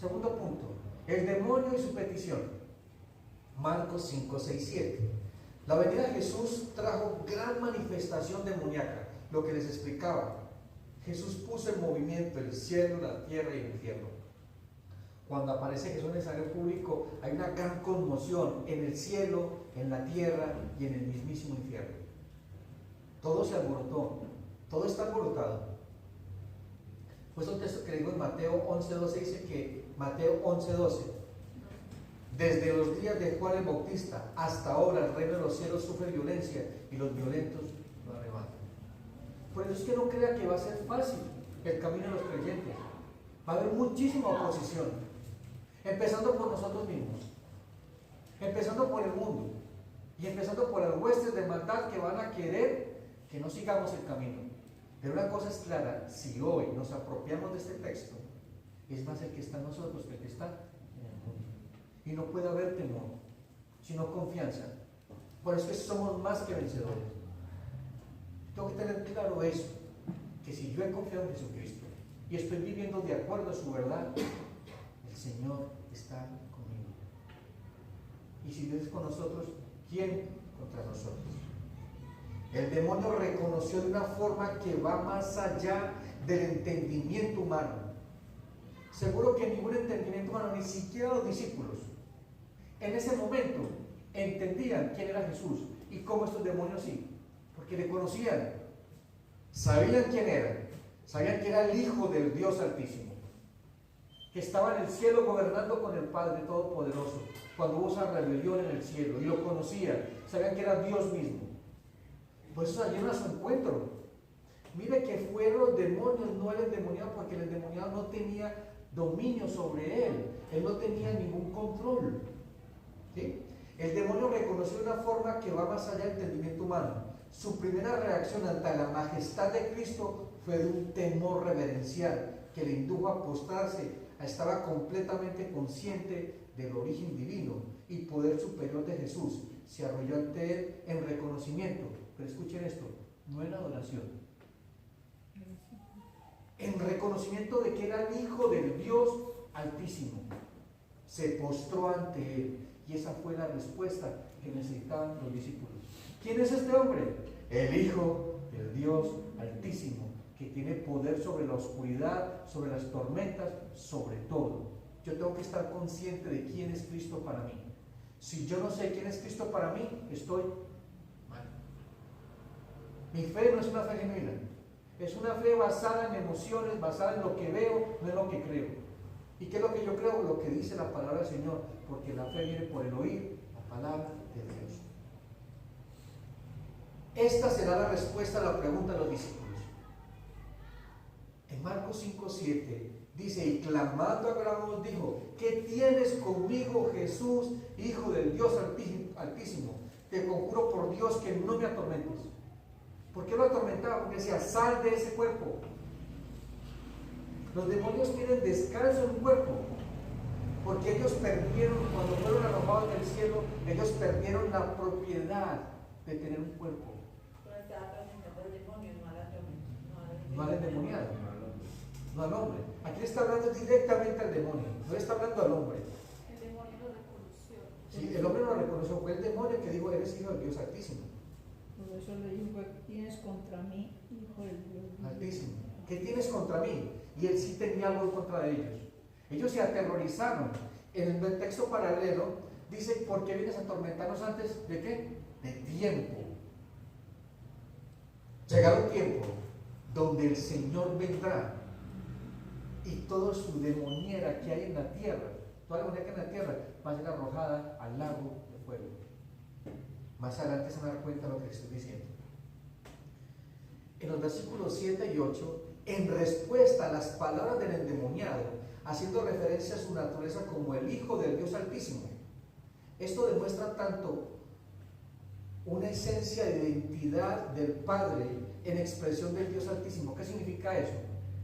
Segundo punto, el demonio y su petición. Marcos 5, 6, 7. La venida de Jesús trajo gran manifestación demoníaca, lo que les explicaba. Jesús puso en movimiento el cielo, la tierra y el infierno. Cuando aparece Jesús en el escenario público, hay una gran conmoción en el cielo, en la tierra y en el mismísimo infierno. Todo se alborotó, todo está alborotado. Pues un texto que digo en Mateo 11:12 dice que Mateo 11:12, desde los días de Juan el Bautista hasta ahora el reino de los cielos sufre violencia y los violentos lo arrebatan. Por eso es que no crea que va a ser fácil. el camino de los creyentes. Va a haber muchísima oposición, empezando por nosotros mismos, empezando por el mundo y empezando por las huestes de maldad que van a querer que no sigamos el camino. Pero una cosa es clara, si hoy nos apropiamos de este texto, es más el que está en nosotros que el que está en el mundo. Y no puede haber temor, sino confianza. Por eso es que somos más que vencedores. Tengo que tener claro eso, que si yo he confiado en Jesucristo y estoy viviendo de acuerdo a su verdad, el Señor está conmigo. Y si Dios es con nosotros, ¿quién contra nosotros? El demonio reconoció de una forma que va más allá del entendimiento humano. Seguro que ningún entendimiento humano, ni siquiera los discípulos, en ese momento entendían quién era Jesús y cómo estos demonios sí, porque le conocían, sabían quién era, sabían que era el Hijo del Dios Altísimo, que estaba en el cielo gobernando con el Padre Todopoderoso, cuando hubo esa rebelión en el cielo, y lo conocían, sabían que era Dios mismo. Por eso salieron a su encuentro. Mire que fueron los demonios, no el endemoniado, porque el endemoniado no tenía dominio sobre él no tenía ningún control. ¿Sí? El demonio reconoció de una forma que va más allá del entendimiento humano. Su primera reacción ante la majestad de Cristo fue de un temor reverencial que le indujo a postrarse. Estaba completamente consciente del origen divino y poder superior de Jesús. Se arrodilló ante él en reconocimiento. Pero escuchen esto, no en adoración. En reconocimiento de que era el Hijo del Dios Altísimo. Se postró ante él. Y esa fue la respuesta que necesitaban los discípulos. ¿Quién es este hombre? El Hijo del Dios Altísimo, que tiene poder sobre la oscuridad, sobre las tormentas, sobre todo. Yo tengo que estar consciente de quién es Cristo para mí. Si yo no sé quién es Cristo para mí, estoy mal. Mi fe no es una fe genuina. Es una fe basada en emociones, basada en lo que veo, no en lo que creo. ¿Y qué es lo que yo creo? Lo que dice la palabra del Señor, porque la fe viene por el oír la palabra de Dios. Esta será la respuesta a la pregunta de los discípulos. En Marcos 5:7 dice, y clamando a gran voz dijo, ¿qué tienes conmigo, Jesús, Hijo del Dios Altísimo? Te conjuro por Dios que no me atormentes. ¿Por qué lo atormentaba? Porque decía, sal de ese cuerpo. Los demonios tienen descanso en un cuerpo, porque ellos perdieron, cuando fueron arrojados del cielo, ellos perdieron la propiedad de tener un cuerpo. Pero estaba presentando al demonio, No al endemoniado, no al hombre. Aquí le está hablando directamente al demonio, no le está hablando al hombre. El demonio lo reconoció. Sí, el hombre no lo reconoció, fue el demonio que dijo, eres Hijo del Dios Altísimo. Por eso le dijo, ¿qué tienes contra mí, Hijo del Dios Altísimo. ¿Qué tienes contra mí? Y él sí tenía algo en contra de ellos. Ellos se aterrorizaron. En el texto paralelo dice, ¿por qué vienes a atormentarnos antes de qué? De tiempo. Llegará un tiempo donde el Señor vendrá y toda su demoniera que hay en la tierra, toda la demonia que hay en la tierra, va a ser arrojada al lago de fuego. Más adelante se van a dar cuenta de lo que les estoy diciendo. En los versículos 7 y 8, en respuesta a las palabras del endemoniado, haciendo referencia a su naturaleza como el Hijo del Dios Altísimo, esto demuestra tanto una esencia de identidad del Padre en expresión del Dios Altísimo. ¿Qué significa eso?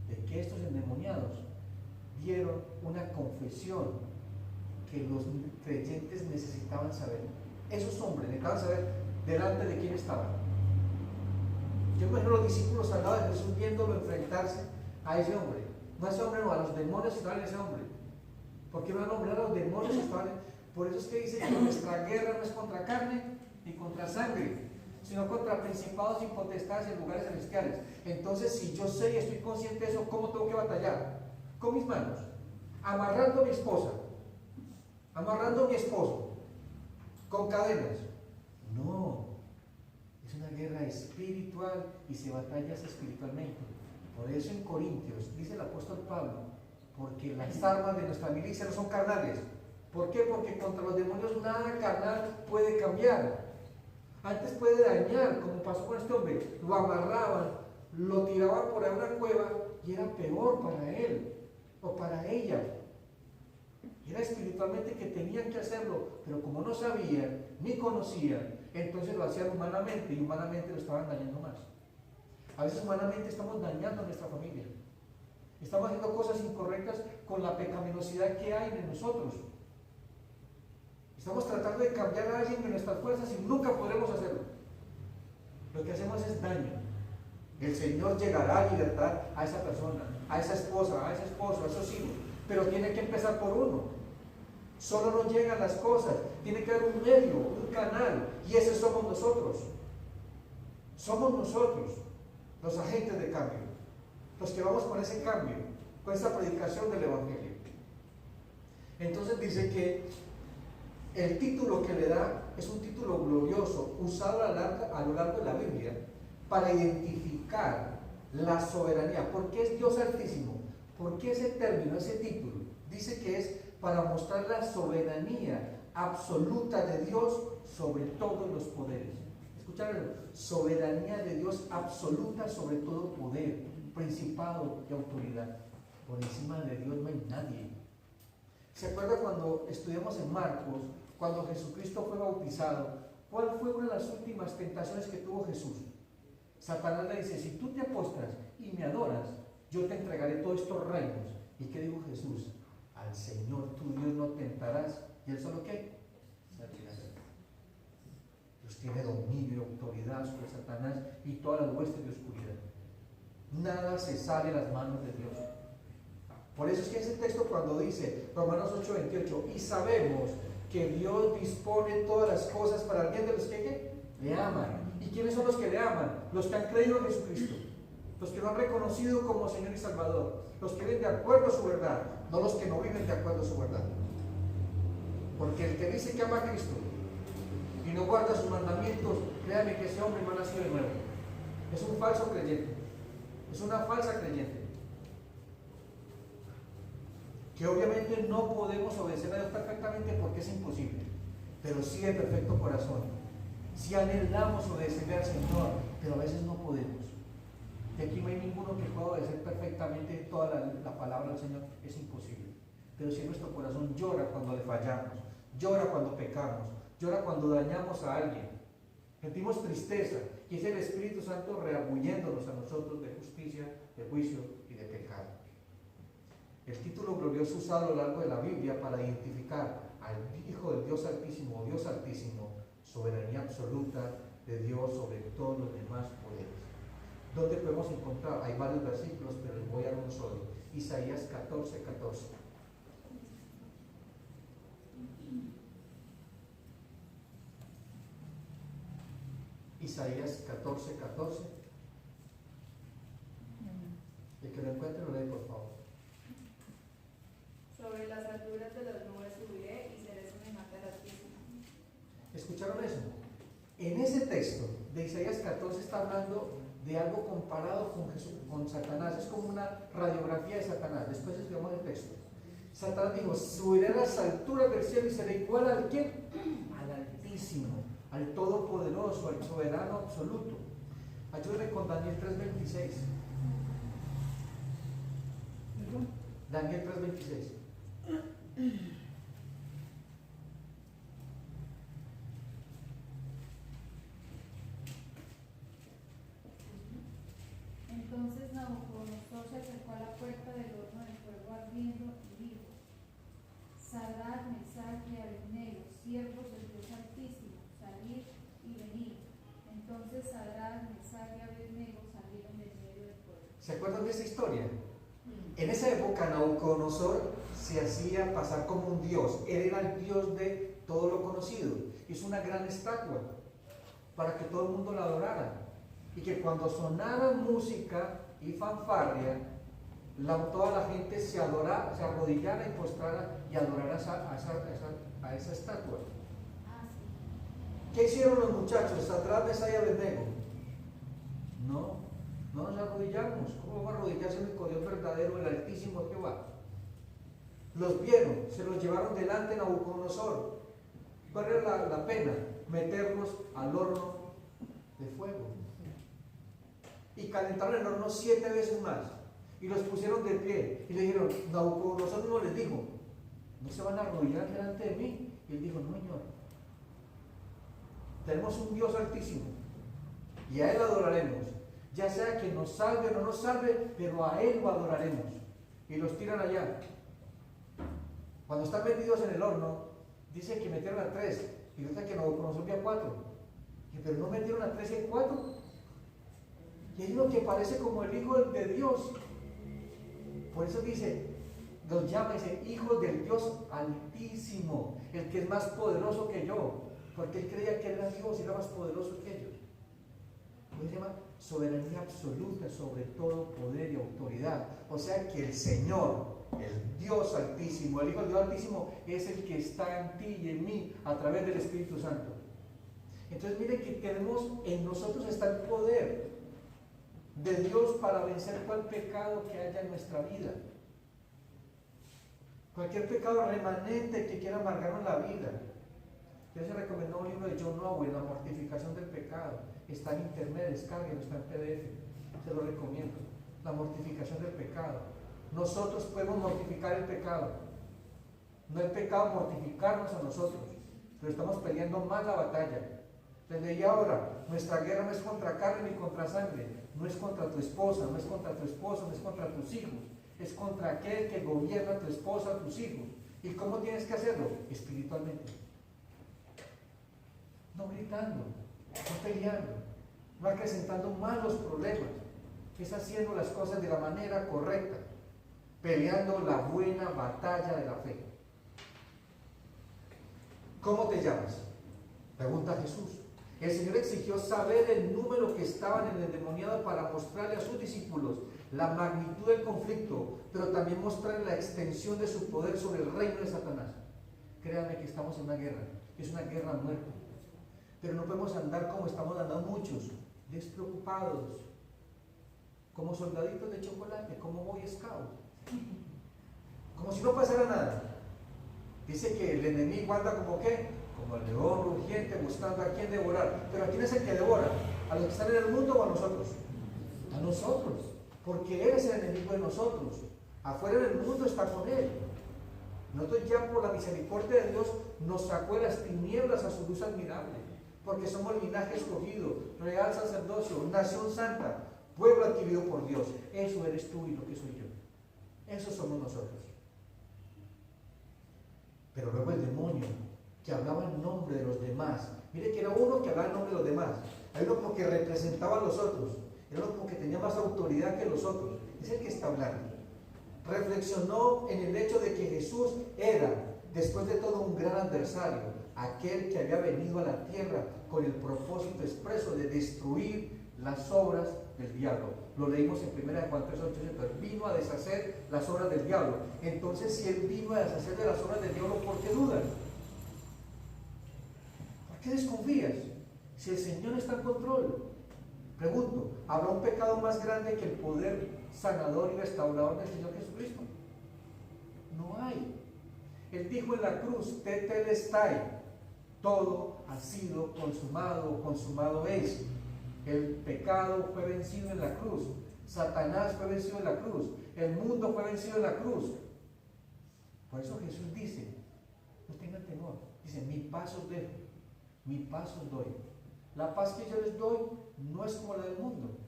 De que estos endemoniados dieron una confesión que los creyentes necesitaban saber. Esos hombres necesitaban saber delante de quién estaban. Yo imagino los discípulos al lado de Jesús viéndolo enfrentarse a ese hombre. No a ese hombre, no, a los demonios que estaban en ese hombre. Porque no a nombrar a los demonios que estaban en... Por eso es que dice que nuestra guerra no es contra carne ni contra sangre, sino contra principados y potestades en lugares celestiales. Entonces, si yo sé y estoy consciente de eso, ¿cómo tengo que batallar? Con mis manos, amarrando a mi esposa, amarrando a mi esposo, con cadenas. No. Es una guerra espiritual y se batalla espiritualmente. Por eso en Corintios dice el apóstol Pablo, porque las armas de nuestra milicia no son carnales. ¿Por qué? Porque contra los demonios nada carnal puede cambiar. Antes puede dañar, como pasó con este hombre. Lo amarraban, lo tiraban por ahí a una cueva y era peor para él o para ella. Era espiritualmente que tenían que hacerlo, pero como no sabían ni conocían, entonces lo hacían humanamente y humanamente lo estaban dañando más. A veces humanamente estamos dañando a nuestra familia. Estamos haciendo cosas incorrectas con la pecaminosidad que hay en nosotros. Estamos tratando de cambiar a alguien de nuestras fuerzas y nunca podremos hacerlo. Lo que hacemos es daño. El Señor llegará a libertar a esa persona, a esa esposa, a ese esposo, a esos hijos, pero tiene que empezar por uno. Solo no llegan las cosas, tiene que haber un medio, un canal, y ese somos nosotros. Somos nosotros, los agentes de cambio, los que vamos con ese cambio, con esa predicación del Evangelio. Entonces dice que el título que le da es un título glorioso, usado a lo largo de la Biblia, para identificar la soberanía. ¿Por qué es Dios Altísimo? ¿Por qué ese término, ese título? Dice que es para mostrar la soberanía absoluta de Dios sobre todos los poderes. ¿Escucharon? Soberanía de Dios absoluta sobre todo poder, principado y autoridad. Por encima de Dios no hay nadie. ¿Se acuerda cuando estudiamos en Marcos, cuando Jesucristo fue bautizado? ¿Cuál fue una de las últimas tentaciones que tuvo Jesús? Satanás le dice, si tú te apostras y me adoras, yo te entregaré todos estos reinos. ¿Y qué dijo Jesús? Al Señor tu Dios no tentarás. ¿Y él solo qué? Servirás. Dios tiene dominio y autoridad sobre Satanás y todas las huestes de oscuridad. Nada se sale de las manos de Dios. Por eso es que ese texto cuando dice, Romanos 8:28, y sabemos que Dios dispone todas las cosas para el bien de los que le aman. ¿Y quiénes son los que le aman? Los que han creído en Jesucristo, los que lo han reconocido como Señor y Salvador, los que viven de acuerdo a su verdad, no los que no viven de acuerdo a su verdad. Porque el que dice que ama a Cristo y no guarda sus mandamientos, créame que ese hombre no ha nacido de nuevo. Es un falso creyente, es una falsa creyente. Que obviamente no podemos obedecer a Dios perfectamente porque es imposible, pero sí de perfecto corazón. Si anhelamos obedecerle al Señor, pero a veces no podemos. Y aquí no hay ninguno que pueda obedecer perfectamente toda la palabra del Señor, es imposible. Pero si nuestro corazón llora cuando le fallamos, llora cuando pecamos, llora cuando dañamos a alguien, sentimos tristeza, y es el Espíritu Santo rearguyéndonos a nosotros de justicia, de juicio y de pecado. El título glorioso usado a lo largo de la Biblia para identificar al Hijo del Dios Altísimo, Dios Altísimo, soberanía absoluta de Dios sobre todos los demás poderes. ¿Dónde podemos encontrar? Hay varios versículos, pero les voy a dar uno solo. Isaías 14:14. Isaías 14:14. El que lo encuentre lo lee, por favor. Sobre las alturas de las nubes subiré y seré semejante al Altísimo. ¿Escucharon eso? En ese texto de Isaías 14 está hablando de algo comparado con Jesús, con Satanás. Es como una radiografía de Satanás. Después estudiamos el texto. Satanás dijo, subiré a las alturas del cielo y seré igual al ¿quién? Al Altísimo, al Todopoderoso, al Soberano Absoluto. Ayúdenme con Daniel 3:26. Daniel 3:26. Entonces Nabucodonosor se acercó a la puerta del horno de fuego ardiendo y dijo: Sadrach, Mesach y Abednego, siervos del Dios Altísimo, salid y venid. Entonces Sadrach, Mesach y Abednego salieron del medio del fuego. ¿Se acuerdan de esa historia? En esa época Nabucodonosor se hacía pasar como un dios. Él era el dios de todo lo conocido. Hizo una gran estatua para que todo el mundo la adorara. Y que cuando sonara música y fanfarria, toda la gente se arrodillara y postrara y adorara a esa estatua. ¿Qué hicieron los muchachos? Sadrach, Mesach y Abednego. No nos arrodillamos. ¿Cómo vamos a arrodillarse el único Dios verdadero, el Altísimo Jehová? Los vieron, se los llevaron delante de Nabucodonosor. ¿Cuál era la pena? Meterlos al horno de fuego. y calentaron el horno 7 veces más. Y los pusieron de pie. Y le dijeron, Nabucodonosor no les dijo, ¿no se van a arrodillar delante de mí? Y él dijo, no, Señor. Tenemos un Dios altísimo. Y a Él adoraremos. Ya sea que nos salve o no nos salve, pero a Él lo adoraremos. Y los tiran allá. Cuando están metidos en el horno, dice que metieron a 3. Y resulta que Nabucodonosor vio a 4. Pero no metieron a 3 y 4. Y hay uno que parece como el Hijo de Dios. Por eso dice, los llama, dice, hijos del Dios Altísimo, el que es más poderoso que yo, porque él creía que era Dios y era más poderoso que ellos. Se llama soberanía absoluta sobre todo poder y autoridad. O sea que el Señor, el Dios Altísimo, el Hijo del Dios Altísimo, es el que está en ti y en mí a través del Espíritu Santo. Entonces mire que tenemos, en nosotros está el poder de Dios para vencer cualquier pecado que haya en nuestra vida. Cualquier pecado remanente que quiera amargarnos la vida. Yo les recomendó un libro de John Owen, La mortificación del pecado. Está en internet, descárguenlo, está en PDF. Se lo recomiendo. La mortificación del pecado. Nosotros podemos mortificar el pecado. No el pecado mortificarnos a nosotros, pero estamos peleando mal la batalla. Les leía ahora, nuestra guerra no es contra carne ni contra sangre, no es contra tu esposa, no es contra tu esposo, no es contra tus hijos, es contra aquel que gobierna a tu esposa, a tus hijos. ¿Y cómo tienes que hacerlo? Espiritualmente. No gritando, no peleando, no acrecentando más los problemas, es haciendo las cosas de la manera correcta, peleando la buena batalla de la fe. ¿Cómo te llamas? Pregunta Jesús. El Señor exigió saber el número que estaban en el endemoniado para mostrarle a sus discípulos la magnitud del conflicto, pero también mostrarle la extensión de su poder sobre el reino de Satanás. Créanme que estamos en una guerra, es una guerra a muerte. Pero no podemos andar como estamos andando muchos, despreocupados, como soldaditos de chocolate, como Boy Scout, como si no pasara nada. Dice que el enemigo anda como ¿qué? Como el león rugiente buscando a quien devorar. Pero ¿a quién es el que devora? ¿A los que están en el mundo o a nosotros? A nosotros, porque Él es el enemigo de nosotros. Afuera del mundo está con Él. Nosotros ya por la misericordia de Dios nos sacó de las tinieblas a su luz admirable, porque somos linaje escogido, real sacerdocio, nación santa, pueblo adquirido por Dios. Eso eres tú y lo que soy yo. Eso somos nosotros. Pero luego el demonio, que hablaba en nombre de los demás. Mire que era uno que hablaba en nombre de los demás. Hay uno como que representaba a los otros. Era uno como que tenía más autoridad que los otros. Es el que está hablando. Reflexionó en el hecho de que Jesús era, después de todo, un gran adversario. Aquel que había venido a la tierra con el propósito expreso de destruir las obras del diablo. Lo leímos en 1 Juan 3:8. Vino a deshacer las obras del diablo. Entonces, si Él vino a deshacer de las obras del diablo, ¿por qué dudas? ¿Por qué desconfías? Si el Señor está en control. Pregunto, ¿habrá un pecado más grande que el poder sanador y restaurador del Señor Jesucristo? No hay. Él dijo en la cruz, tetelestai, todo ha sido consumado, consumado es. El pecado fue vencido en la cruz, Satanás fue vencido en la cruz, el mundo fue vencido en la cruz. Por eso Jesús dice, no tengan temor, dice, mi paz os dejo, mi paz os doy. La paz que yo les doy no es como la del mundo.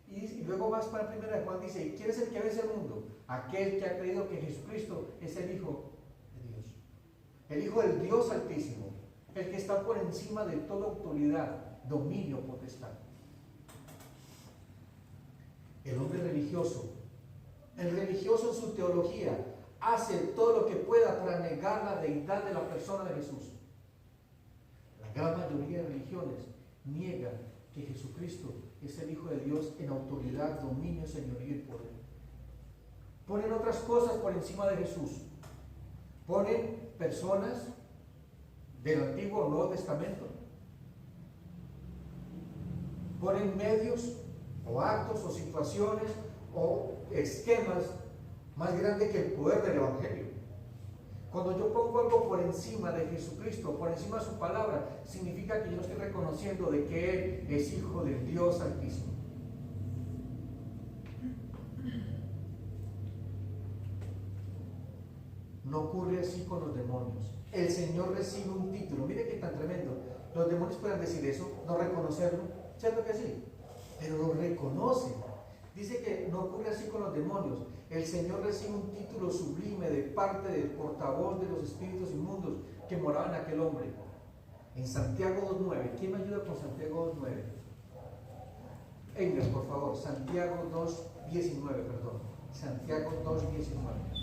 Y luego más para 1 Juan dice, ¿quién es el que vence el mundo? Aquel que ha creído que Jesucristo es el Hijo de Dios, el Hijo del Dios Altísimo, el que está por encima de toda autoridad, dominio, potestad. El hombre religioso, el religioso en su teología, hace todo lo que pueda para negar la deidad de la persona de Jesús. La gran mayoría de religiones niegan que Jesucristo es el Hijo de Dios en autoridad, dominio, señorío y poder. Ponen otras cosas por encima de Jesús. Ponen personas del Antiguo o Nuevo Testamento. Ponen medios o actos o situaciones o esquemas más grandes que el poder del Evangelio. Cuando yo pongo algo por encima de Jesucristo, por encima de su palabra, significa que yo estoy reconociendo de que Él es Hijo del Dios Altísimo. No ocurre así con los demonios. El Señor recibe un título. Mire qué tan tremendo. Los demonios pueden decir eso, no reconocerlo. ¿Cierto que sí? Pero lo reconocen. Dice que no ocurre así con los demonios. El Señor recibe un título sublime de parte del portavoz de los espíritus inmundos que moraban en aquel hombre. En Santiago 2.9. ¿Quién me ayuda con Santiago 2.9? Engels, por favor. Santiago 2.19, perdón. Santiago 2.19.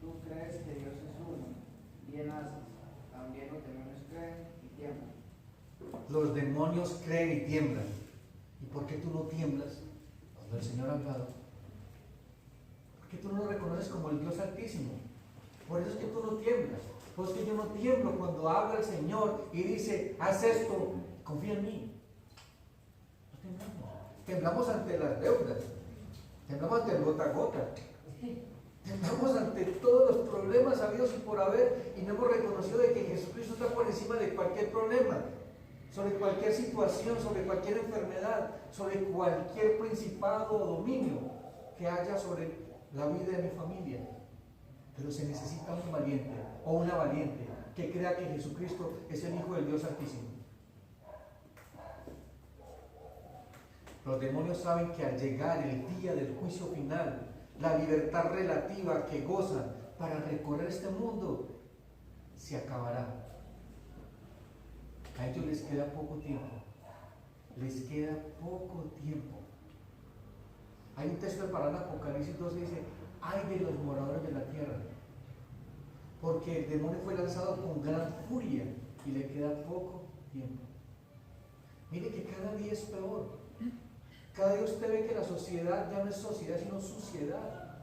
Tú crees que Dios es uno, bien haces, también los demonios creen y tiemblan. Los demonios creen y tiemblan. ¿Y por qué tú no tiemblas cuando el Señor ha hablado? ¿Por qué tú no lo reconoces como el Dios Altísimo? Por eso es que tú no tiemblas. Por eso es que yo no tiemblo cuando habla el Señor y dice, haz esto, confía en mí. No temblamos. Temblamos ante las deudas. Temblamos ante el gota a gota. Temblamos ante todos los problemas habidos y por haber, y no hemos reconocido de que Jesucristo está por encima de cualquier problema, sobre cualquier situación, sobre cualquier enfermedad, sobre cualquier principado o dominio que haya sobre la vida de mi familia. Pero se necesita un valiente o una valiente que crea que Jesucristo es el Hijo del Dios Altísimo. Los demonios saben que al llegar el día del juicio final, la libertad relativa que gozan para recorrer este mundo se acabará. A ellos les queda poco tiempo. Les queda poco tiempo. Hay un texto para el Apocalipsis 12 que dice, ay de los moradores de la tierra, porque el demonio fue lanzado con gran furia y le queda poco tiempo. Mire que cada día es peor. Cada día usted ve que la sociedad ya no es sociedad, sino suciedad.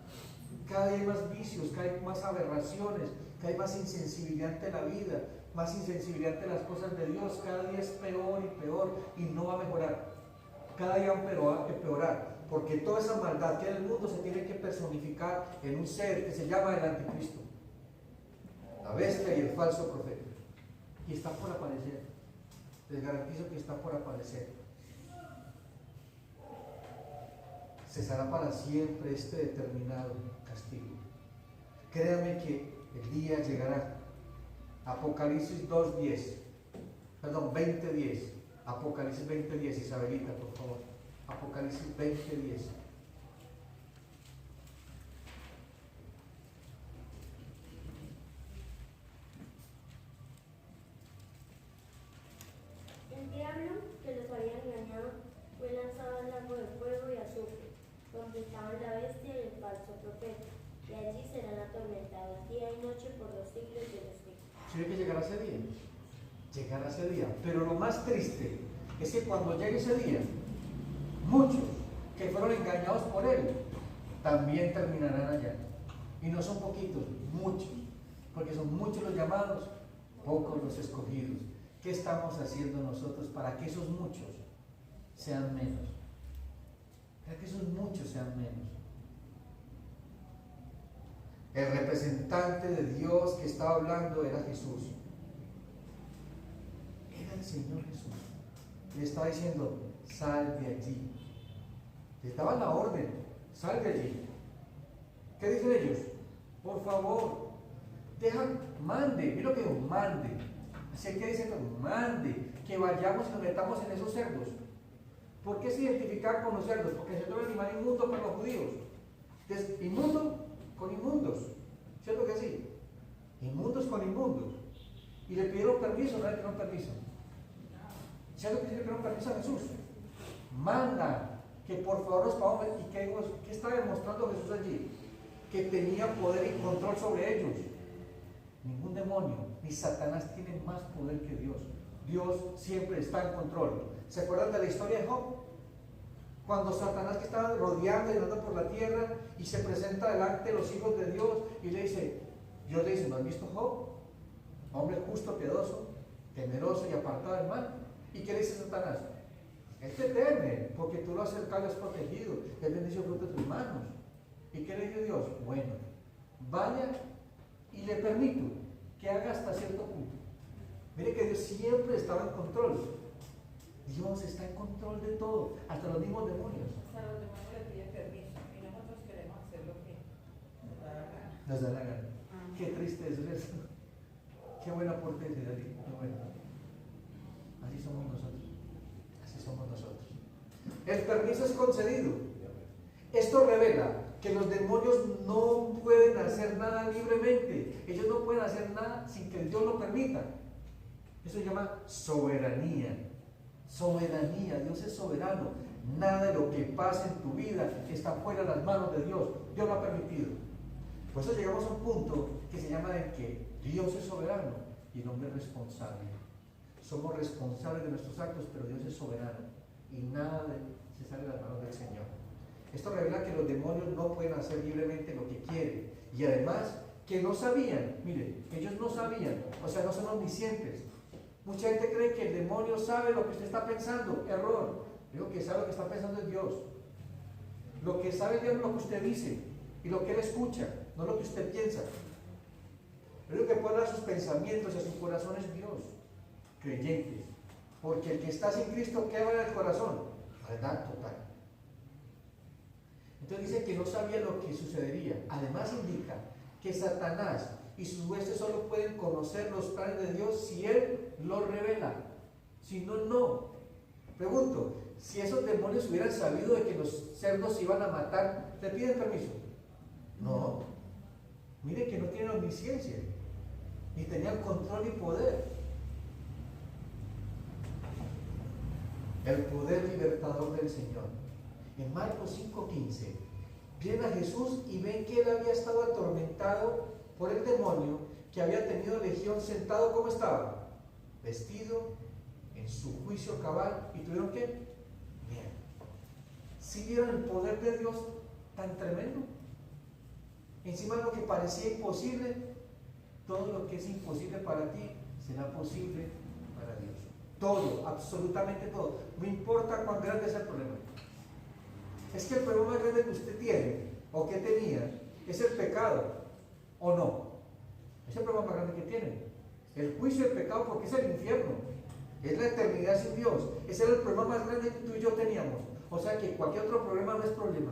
Cada día hay más vicios, cada día hay más aberraciones, cada día hay más insensibilidad ante la vida, más insensibilidad ante las cosas de Dios. Cada día es peor y peor y no va a mejorar. Cada día va a empeorar, porque toda esa maldad que hay en el mundo se tiene que personificar en un ser que se llama el Anticristo, la bestia y el falso profeta. Y está por aparecer. Les garantizo que está por aparecer. Cesará para siempre este determinado castigo. Créame que el día llegará. Apocalipsis 2:10, perdón, 20:10. Apocalipsis 20:10, Isabelita, por favor. Apocalipsis 20:10. El diablo que los había engañado fue lanzado al lago de fuego y azufre, donde estaban la bestia y el falso profeta, y allí serán atormentados día y noche por los siglos de los siglos. ¿Sí ve que llegará ese día? Llegará ese día. Pero lo más triste es que cuando llegue ese día, muchos que fueron engañados por él también terminarán allá. Y no son poquitos, muchos, porque son muchos los llamados, pocos los escogidos. ¿Qué estamos haciendo nosotros para que esos muchos sean menos? Para que esos muchos sean menos. El representante de Dios que estaba hablando era Jesús. Era el Señor Jesús. Le estaba diciendo, sal de allí. Le daba la orden, sal de allí. ¿Qué dicen ellos? Por favor, mande. Mira lo que digo, mande. Así que dicen, mande, que vayamos y nos metamos en esos cerdos. ¿Por qué se identificar con los cerdos? Porque el cerdo es un animal inmundo para los judíos. Entonces, inmundo con inmundos, ¿cierto que sí? Inmundos con inmundos. Y le pidieron permiso, no le pidieron permiso. ¿Cierto que sí le pidieron permiso a Jesús? Manda que por favor nos pagamos. ¿Y qué está demostrando Jesús allí? Que tenía poder y control sobre ellos. Ningún demonio ni Satanás tiene más poder que Dios. Dios siempre está en control. ¿Se acuerdan de la historia de Job? Cuando Satanás, que estaba rodeando y andando por la tierra, y se presenta delante de los hijos de Dios y le dice, Dios le dice, ¿no has visto Job? Hombre justo, piadoso, temeroso y apartado del mal. ¿Y qué le dice Satanás? Él te teme, porque tú lo has cercado y has protegido. Él bendice el fruto de tus manos. ¿Y qué le dijo Dios? Bueno, vaya y le permito que haga hasta cierto punto. Mire que Dios siempre estaba en control. Dios está en control de todo, hasta los mismos demonios. Hasta los demonios le piden permiso y nosotros queremos hacer lo que nos da la gana. Nos da la gana. Qué triste es eso. Qué buen aporte de David. Qué bueno. Así somos nosotros. Así somos nosotros. El permiso es concedido. Esto revela que los demonios no pueden hacer nada libremente. Ellos no pueden hacer nada sin que Dios lo permita. Eso se llama soberanía. Soberanía. Dios es soberano. Nada de lo que pasa en tu vida está fuera de las manos de Dios. Dios lo ha permitido. Por eso llegamos a un punto que se llama de que Dios es soberano y el hombre es responsable. Somos responsables de nuestros actos, pero Dios es soberano y nada se sale de las manos del Señor. Esto revela que los demonios no pueden hacer libremente lo que quieren y además que no sabían. Miren, ellos no sabían, o sea, no son omniscientes. Mucha gente cree que el demonio sabe lo que usted está pensando. Error. Digo que sabe lo que está pensando es Dios. Lo que sabe Dios es lo que usted dice y lo que Él escucha, no lo que usted piensa. Lo único que puede dar sus pensamientos y a su corazón es Dios. Creyentes. Porque el que está sin Cristo, ¿qué va en el corazón? Verdad total. Entonces dice que no sabía lo que sucedería. Además indica que Satanás y sus huestes solo pueden conocer los planes de Dios si Él los revela. Si no, no. Pregunto, si esos demonios hubieran sabido de que los cerdos se iban a matar, ¿le piden permiso? No. Mire que no tienen omnisciencia, ni tenían control ni poder. El poder libertador del Señor. En Marcos 5:15, vienen a Jesús y ven que Él había estado atormentado por el demonio, que había tenido legión, sentado como estaba, vestido en su juicio cabal, y tuvieron que bien. ¿Sí vieron el poder de Dios tan tremendo? Encima de lo que parecía imposible, todo lo que es imposible para ti será posible para Dios. Todo, absolutamente todo. No importa cuán grande sea el problema. Es que el problema más grande que usted tiene o que tenía es el pecado, ¿o no? Es el problema más grande que tiene. El juicio del pecado, porque es el infierno. Es la eternidad sin Dios. Ese era el problema más grande que tú y yo teníamos. O sea que cualquier otro problema no es problema.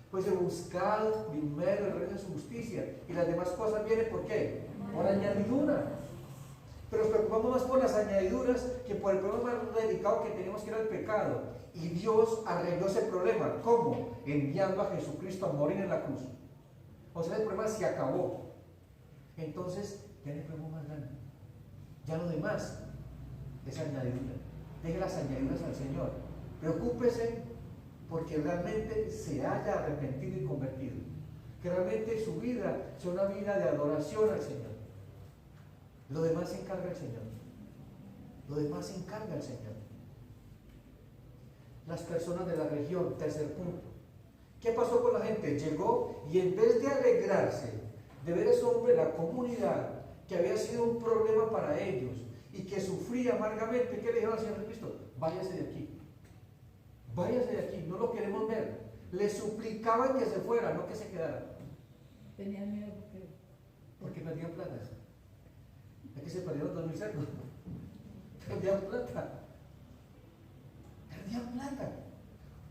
Pues de buscar primero el reino de su justicia y las demás cosas vienen ¿por qué? Por añadidura. Pero nos preocupamos más por las añadiduras que por el problema más delicado que teníamos, que era el pecado. Y Dios arregló ese problema. ¿Cómo? Enviando a Jesucristo a morir en la cruz. O sea, el problema se acabó. Entonces, ya no hay problema más grande. Ya lo demás es añadidura. Deje las añadiduras al Señor. Preocúpese porque realmente se haya arrepentido y convertido. Que realmente su vida sea una vida de adoración al Señor. Lo demás se encarga el Señor. Lo demás se encarga el Señor. Las personas de la región, tercer punto. ¿Qué pasó con la gente? Llegó y en vez de alegrarse de ver a ese hombre, la comunidad, que había sido un problema para ellos y que sufría amargamente, ¿qué le dijeron al Señor Jesucristo? Váyase de aquí. Váyase de aquí, no lo queremos ver. Le suplicaban que se fuera, no que se quedara. Tenían miedo porque perdían plata. Es que se perdieron 2.000 cerdos. Perdían plata. Perdían plata.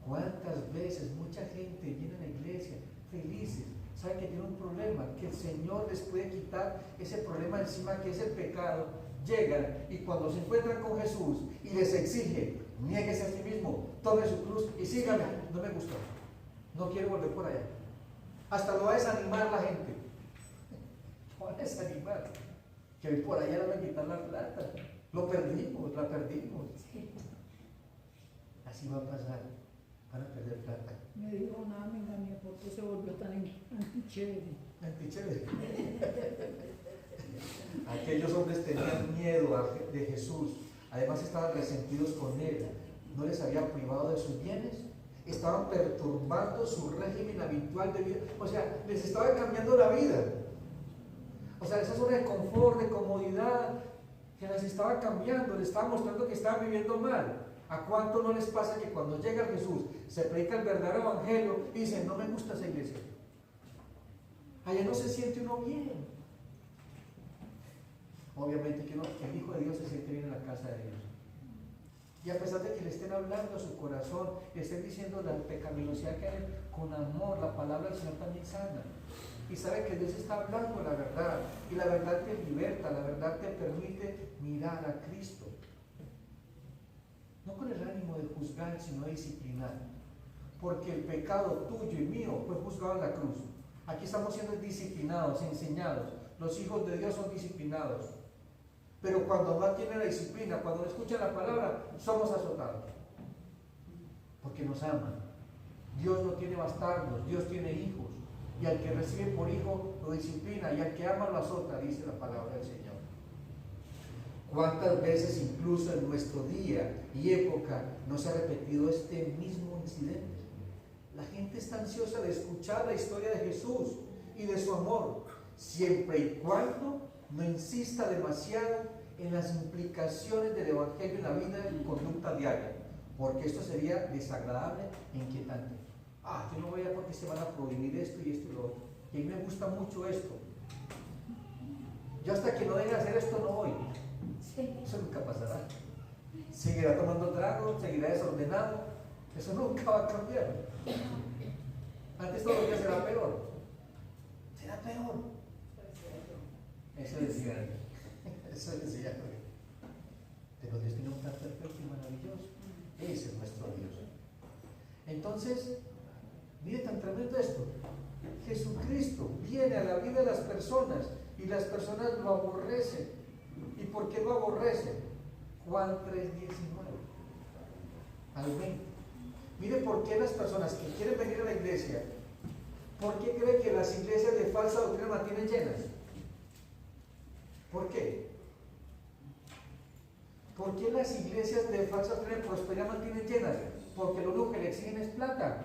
¿Cuántas veces mucha gente viene a la iglesia felices? Saben que tiene un problema, que el Señor les puede quitar ese problema encima que es el pecado. Llegan y cuando se encuentran con Jesús y les exige, niéguese a sí mismo, tome su cruz y sígame. No me gustó. No quiero volver por allá. Hasta lo va a desanimar la gente. Lo va a desanimar. Que por allá le van a quitar la plata. Lo perdimos, la perdimos. Así va a pasar. Van a perder plata. Me dijo una amiga mía, ¿por qué se volvió tan antichévere? Antichévere. Aquellos hombres tenían miedo de Jesús. Además estaban resentidos con Él. No les había privado de sus bienes. Estaban perturbando su régimen habitual de vida. O sea, les estaba cambiando la vida. O sea, esa zona de confort, de comodidad, que les estaba cambiando, les estaba mostrando que estaban viviendo mal. ¿A cuánto no les pasa que cuando llega Jesús, se predica el verdadero evangelio y dicen, no me gusta esa iglesia? Allá no se siente uno bien. Obviamente que no, el Hijo de Dios se siente bien en la casa de Dios. Y a pesar de que le estén hablando a su corazón, le estén diciendo la pecaminosidad que hay, con amor, la palabra del Señor también sana. Y sabe que Dios está hablando la verdad. Y la verdad te liberta, la verdad te permite mirar a Cristo. No con el ánimo de juzgar, sino de disciplinar. Porque el pecado tuyo y mío fue juzgado en la cruz. Aquí estamos siendo disciplinados, enseñados. Los hijos de Dios son disciplinados. Pero cuando no tienen la disciplina, cuando no escuchan la palabra, somos azotados. Porque nos aman. Dios no tiene bastardos, Dios tiene hijos. Y al que recibe por hijo lo disciplina, y al que ama lo azota, dice la palabra del Señor. ¿Cuántas veces incluso en nuestro día y época no se ha repetido este mismo incidente? La gente está ansiosa de escuchar la historia de Jesús y de su amor, siempre y cuando no insista demasiado en las implicaciones del Evangelio en la vida y conducta diaria, porque esto sería desagradable e inquietante. Yo no voy a porque se van a prohibir esto y esto y lo otro. Y a mí me gusta mucho esto. Yo hasta que no deje de hacer esto no voy. Eso nunca pasará. Seguirá tomando trago, seguirá desordenado. Eso nunca va a cambiar. Antes todo lo que será peor. Será peor. Eso decía. Eso decía. Pero Dios tiene un plan perfecto y maravilloso. Ese es nuestro Dios. Entonces, mire tan tremendo esto. Jesucristo viene a la vida de las personas y las personas lo aborrecen. ¿Y por qué lo aborrecen? Juan 3:19 al 20. Mire por qué las personas que quieren venir a la iglesia, ¿por qué creen que las iglesias de falsa doctrina mantienen llenas? ¿Por qué? ¿Por qué las iglesias de falsa doctrina y prosperidad mantienen llenas? Porque lo único que le exigen es plata.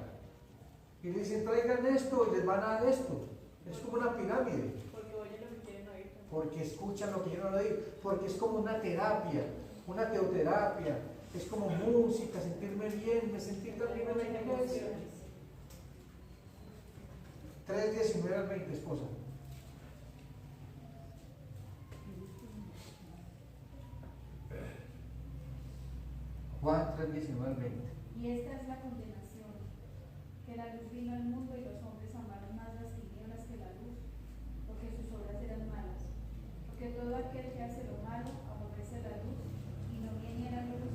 Y le dicen, traigan esto y les van a dar esto. Es como una pirámide. Porque oyen lo que quieren oír. Porque escuchan lo que quieren oír. Porque es como una terapia, una teoterapia. Es como música, sentirme bien, me sentí tan bien en la iglesia. 3:19 al 20, esposa. Juan 3:19 al 20. Y esta es la condenación, que la luz vino al mundo y los hombres amaron más las tinieblas que la luz, porque sus obras eran malas. Porque todo aquel que hace lo malo aborrece la luz y no viene a la luz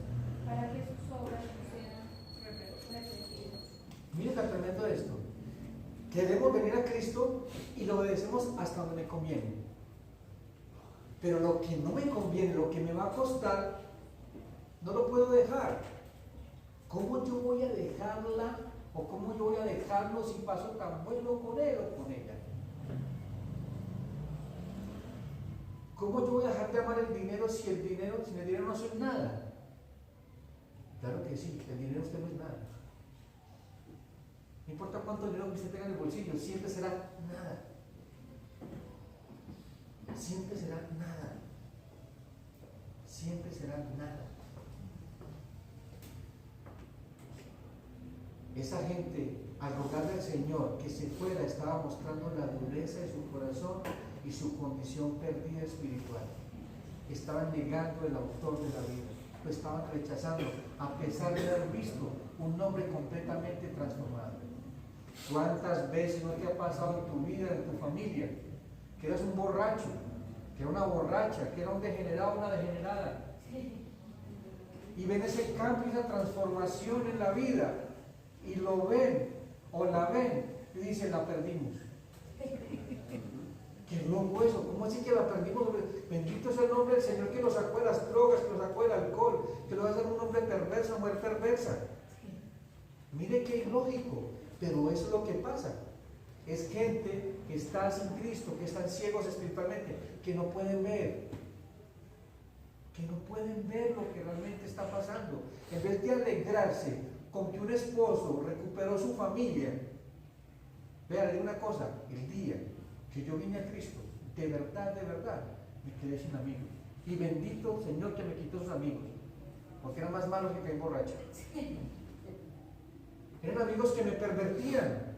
para que sus obras no sean reprendidas. Mira tan tremendo esto. Queremos venir a Cristo y lo obedecemos hasta donde me conviene. Pero lo que no me conviene, lo que me va a costar, no lo puedo dejar. ¿Cómo yo voy a dejarla o cómo yo voy a dejarlo si paso tan bueno con él o con ella? ¿Cómo yo voy a dejar de amar el dinero sin el dinero no soy nada? Claro que sí, el dinero usted no es nada. No importa cuánto dinero que usted tenga en el bolsillo, siempre será nada. Siempre será nada. Siempre será nada. Esa gente, al rogarle al Señor que se fuera, estaba mostrando la dureza de su corazón y su condición perdida espiritual. Estaban negando el autor de la vida, lo estaban rechazando, a pesar de haber visto un hombre completamente transformado. ¿Cuántas veces no te ha pasado en tu vida, en tu familia, que eras un borracho, que era una borracha, que era un degenerado, una degenerada? Y ven ese cambio, esa transformación en la vida, y lo ven o la ven y dicen, la perdimos. Qué loco eso, ¿cómo así que la perdimos? Bendito es el nombre del Señor que lo sacó de las drogas, que lo sacó del alcohol, que lo hace un hombre perverso, una mujer perversa. Mire qué ilógico, pero eso es lo que pasa. Es gente que está sin Cristo, que están ciegos espiritualmente, que no pueden ver. Que no pueden ver lo que realmente está pasando. En vez de alegrarse con que un esposo recuperó su familia, vea, le digo una cosa, el día que yo vine a Cristo, de verdad, me quedé sin amigos. Y bendito Señor que me quitó sus amigos. porque eran más malos que caer borracho. Eran amigos que me pervertían,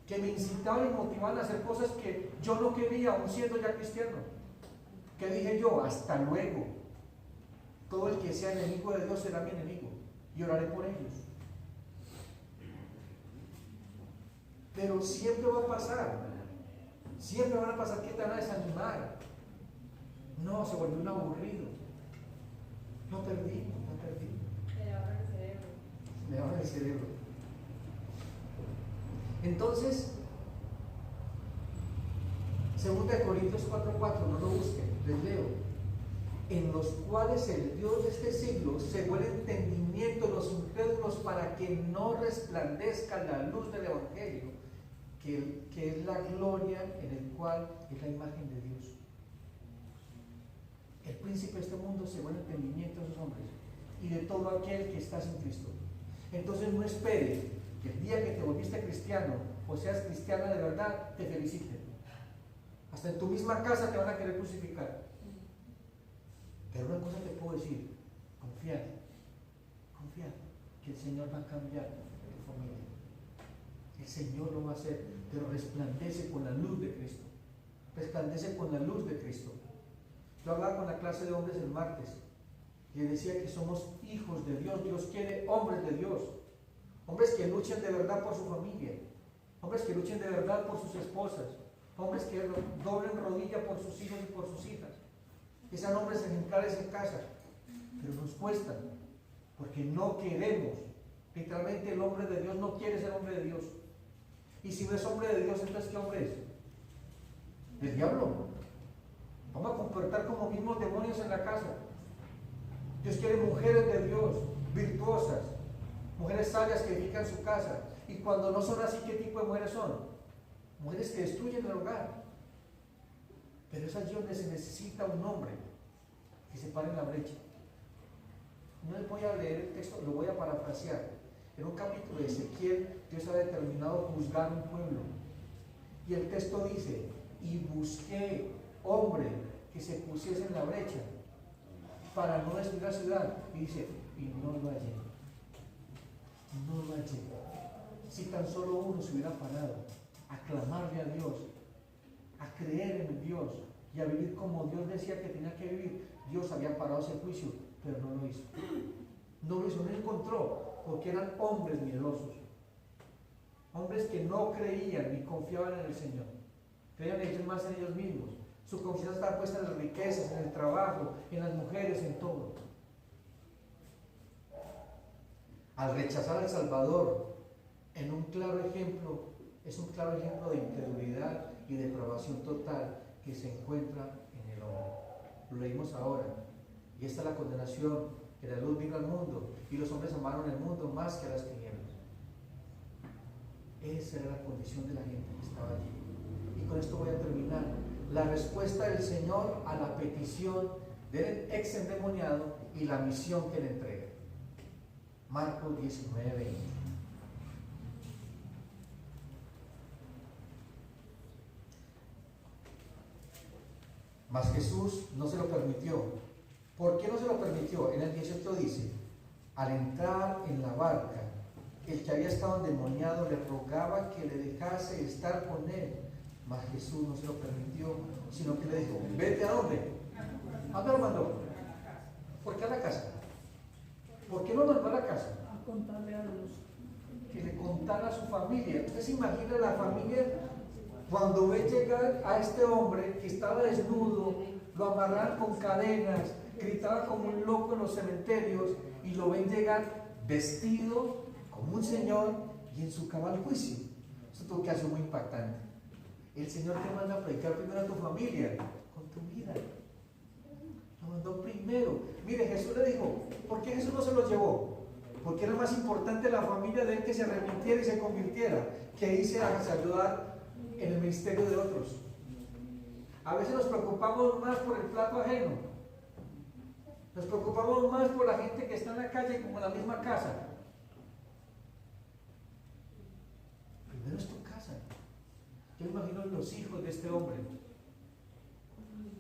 que me incitaban y motivaban a hacer cosas que yo no quería, aún siendo ya cristiano. ¿Qué dije yo? Hasta luego. Todo el que sea enemigo de Dios será mi enemigo y oraré por ellos. Pero siempre va a pasar. Siempre van a pasar que te van a desanimar. No, se volvió un aburrido. No perdí. Le lavan el cerebro. Me lavan el cerebro. Entonces, 2 Corintios 4:4, no lo busquen, les leo. En los cuales el Dios de este siglo cegó el entendimiento de los incrédulos para que no resplandezca la luz del Evangelio, que es la gloria en el cual es la imagen de Dios. El príncipe de este mundo cegó el entendimiento de esos hombres y de todo aquel que está sin Cristo. Entonces no esperes que el día que te volviste cristiano o seas cristiana de verdad te feliciten. Hasta en tu misma casa te van a querer crucificar. Pero una cosa te puedo decir, confía, que el Señor va a cambiar tu familia. El Señor lo va a hacer, pero resplandece con la luz de Cristo. Resplandece con la luz de Cristo. Yo hablaba con la clase de hombres el martes y decía que somos hijos de Dios. Dios quiere hombres de Dios, hombres que luchen de verdad por su familia, hombres que luchen de verdad por sus esposas, hombres que doblen rodilla por sus hijos y por sus hijas, que sean hombres ejemplares en casa. Pero nos cuesta, porque no queremos. Literalmente el hombre de Dios no quiere ser hombre de Dios. Y si no es hombre de Dios, entonces ¿qué hombre es? El diablo. Vamos a comportar como mismos demonios en la casa. Dios quiere mujeres de Dios, virtuosas, mujeres sabias que edifican su casa. Y cuando no son así, ¿qué tipo de mujeres son? Mujeres que destruyen el hogar. Pero es allí donde se necesita un hombre que se pare en la brecha. No les voy a leer el texto, lo voy a parafrasear. En un capítulo de Ezequiel, Dios ha determinado juzgar un pueblo. Y el texto dice, y busqué hombre que se pusiese en la brecha para no destruir la ciudad. Y dice, y no lo hallé. No lo hallé. Si tan solo uno se hubiera parado a clamarle a Dios, a creer en Dios y a vivir como Dios decía que tenía que vivir, Dios había parado ese juicio, pero no lo hizo. No lo hizo, no lo encontró, porque eran hombres miedosos, hombres que no creían ni confiaban en el Señor, creían ellos más en ellos mismos. Su confianza estaba puesta en las riquezas, en el trabajo, en las mujeres, en todo. Al rechazar al Salvador, en un claro ejemplo, es un claro ejemplo de incredulidad y depravación total que se encuentra en el hombre. Lo leímos ahora. Y esta es la condenación, que la luz vino al mundo y los hombres amaron el mundo más que a las tinieblas. Esa era la condición de la gente que estaba allí. Y con esto voy a terminar. La respuesta del Señor a la petición del ex endemoniado y la misión que le entrega. Marcos 19:20. Mas Jesús no se lo permitió. ¿Por qué no se lo permitió? En el 18 dice, al entrar en la barca, el que había estado endemoniado le rogaba que le dejase estar con él. Mas Jesús no se lo permitió, sino que le dijo, vete ¿a dónde? ¿A dónde lo mandó? ¿Por qué a la casa? ¿Por qué lo mandó a la casa? A contarle a Dios. Que le contara a su familia. ¿Usted se imagina la familia cuando ve llegar a este hombre que estaba desnudo, lo amarran con cadenas, gritaba como un loco en los cementerios y lo ven llegar vestido como un señor y en su cabal juicio? Eso tuvo que hacer muy impactante. El Señor te manda a predicar primero a tu familia, con tu vida. Lo mandó primero. Mire, Jesús le dijo, ¿por qué Jesús no se lo llevó? Porque era más importante la familia de él que se arrepintiera y se convirtiera, que irse a ayudar en el ministerio de otros. A veces nos preocupamos más por el plato ajeno. Nos preocupamos más por la gente que está en la calle como en la misma casa. Primero es tu casa. Yo imagino los hijos de este hombre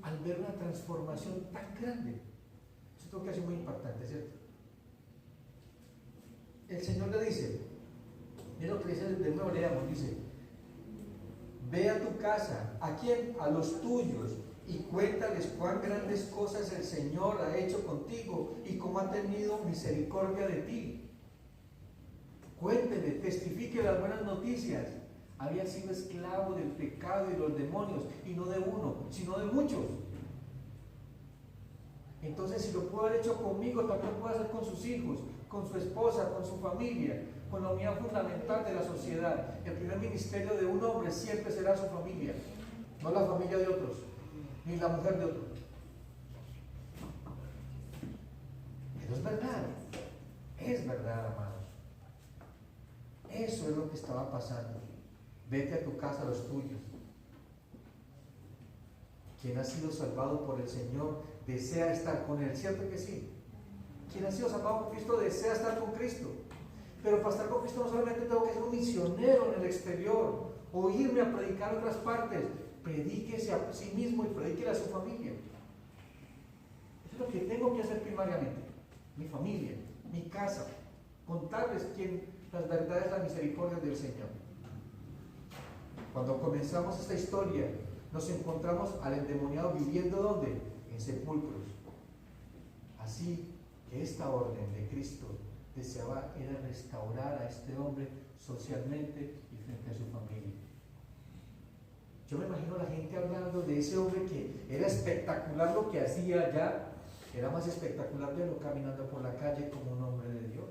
al ver una transformación tan grande. Esto que hace muy impactante, ¿cierto? el Señor le dice, mira lo que dice, de nuevo leamos, dice, ve a tu casa, ¿a quién? A los tuyos, y cuéntales cuán grandes cosas el Señor ha hecho contigo y cómo ha tenido misericordia de ti. Cuéntele, testifique las buenas noticias. Había sido esclavo del pecado y los demonios, y no de uno, sino de muchos. Entonces, si lo pudo haber hecho conmigo, también lo puede hacer con sus hijos, con su esposa, con su familia, con la unidad fundamental de la sociedad. El primer ministerio de un hombre siempre será su familia, no la familia de otros, ni la mujer de otros. Pero es verdad, amados. Eso es lo que estaba pasando. Vete a tu casa, a los tuyos. Quien ha sido salvado por el Señor desea estar con Él, ¿cierto que sí? Quien ha sido salvado por Cristo desea estar con Cristo. Pero para estar con Cristo no solamente tengo que ser un misionero en el exterior o irme a predicar en otras partes. Predíquese a sí mismo y predíquele a su familia. Eso es lo que tengo que hacer primariamente. Mi familia, mi casa, contarles las verdades, la misericordia del Señor. Cuando comenzamos esta historia, nos encontramos al endemoniado viviendo ¿dónde? En sepulcros. Así que esta orden de Cristo deseaba era restaurar a este hombre socialmente y frente a su familia. Yo me imagino a la gente hablando de ese hombre que era espectacular lo que hacía allá, era más espectacular verlo caminando por la calle como un hombre de Dios.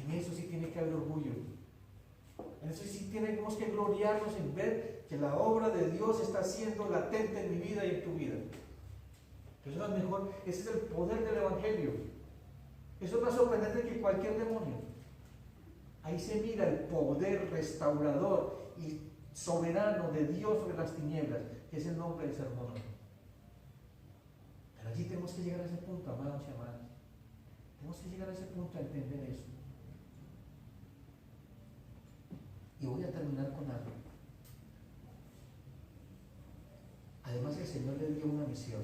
En eso sí tiene que haber orgullo. En eso sí tenemos que gloriarnos en ver que la obra de Dios está siendo latente en mi vida y en tu vida. Eso es mejor, ese es el poder del Evangelio. Eso es más sorprendente que cualquier demonio. Ahí se mira el poder restaurador y soberano de Dios sobre las tinieblas, que es el nombre del sermón. Pero allí tenemos que llegar a ese punto, amados y amadas. Tenemos que llegar a ese punto a entender eso. Y voy a terminar con algo. Además, el Señor le dio una misión.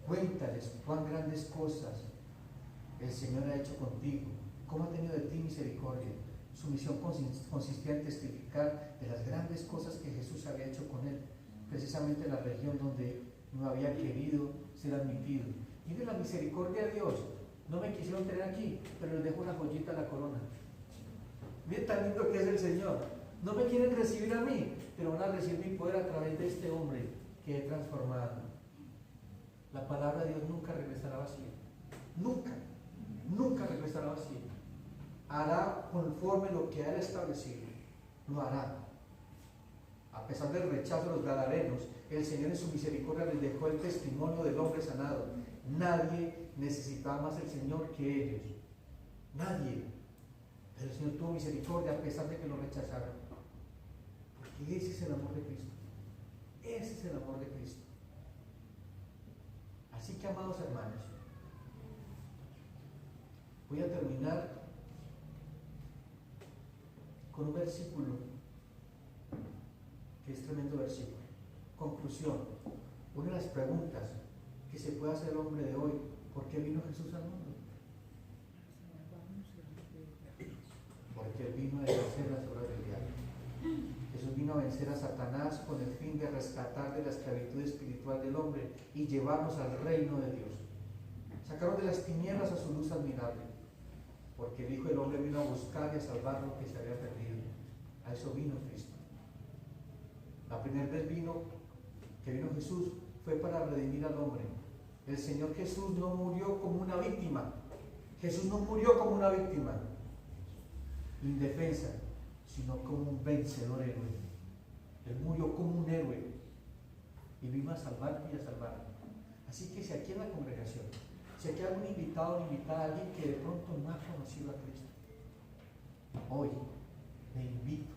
Cuéntales cuán grandes cosas el Señor ha hecho contigo, cómo ha tenido de ti misericordia. Su misión consistía en testificar de las grandes cosas que Jesús había hecho con él, precisamente en la región donde no había querido ser admitido. Mire la misericordia de Dios. No me quisieron tener aquí, pero les dejo una joyita a la corona. Miren tan lindo que es el Señor. No me quieren recibir a mí, pero van a recibir mi poder a través de este hombre que he transformado. La palabra de Dios nunca regresará vacía. Nunca regresará vacía. Hará conforme lo que ha establecido. Lo hará. A pesar del rechazo de los gadarenos, el Señor en su misericordia les dejó el testimonio del hombre sanado. Nadie necesitaba más el Señor que ellos. Nadie. Pero el Señor tuvo misericordia a pesar de que lo rechazaron. Porque ese es el amor de Cristo. Ese es el amor de Cristo. Así que, amados hermanos, voy a terminar con un versículo que es tremendo versículo. Conclusión. Una de las preguntas que se puede hacer el hombre de hoy: ¿por qué vino Jesús al mundo? Porque Él vino a vencer las obras del diablo. Jesús vino a vencer a Satanás con el fin de rescatar de la esclavitud espiritual del hombre y llevarnos al reino de Dios. Sacarnos de las tinieblas a su luz admirable. Porque el Hijo del Hombre vino a buscar y a salvar lo que se había perdido. A eso vino Cristo. La primera vez que vino Jesús fue para redimir al hombre. El Señor Jesús no murió como una víctima. Jesús no murió como una víctima indefensa, sino como un vencedor héroe. Él murió como un héroe y vino a salvar y a salvar. Así que si aquí en la congregación, si aquí hay algún invitado o invitada, alguien que de pronto no ha conocido a Cristo, hoy le invito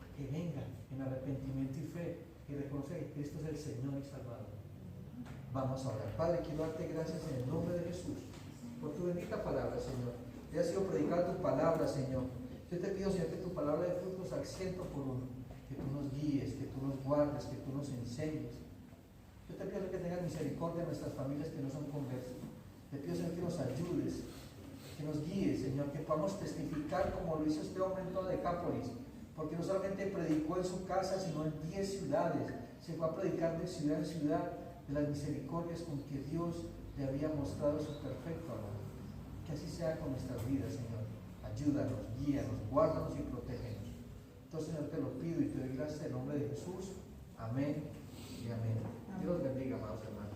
a que venga en arrepentimiento y fe y reconocer que Cristo es el Señor y Salvador. Vamos a orar. Padre, quiero darte gracias en el nombre de Jesús por tu bendita palabra, Señor. Te ha sido predicada tu palabra, Señor. Yo te pido, Señor, que tu palabra de frutos al 100 por uno, que tú nos guíes, que tú nos guardes, que tú nos enseñes. Yo te pido que tengas misericordia de nuestras familias que no son conversas, Te pido, Señor, que nos ayudes, que nos guíes, Señor, que podamos testificar como lo hizo este hombre en toda Decápolis, porque no solamente predicó en su casa, sino en 10 ciudades. Se fue a predicar de ciudad en ciudad de las misericordias con que Dios le había mostrado su perfecto amor. Que así sea con nuestras vidas, Señor. Ayúdanos, guíanos, guárdanos y protégenos. Entonces, Señor, te lo pido y te doy gracias en nombre de Jesús. Amén y amén. Dios los bendiga, amados hermanos.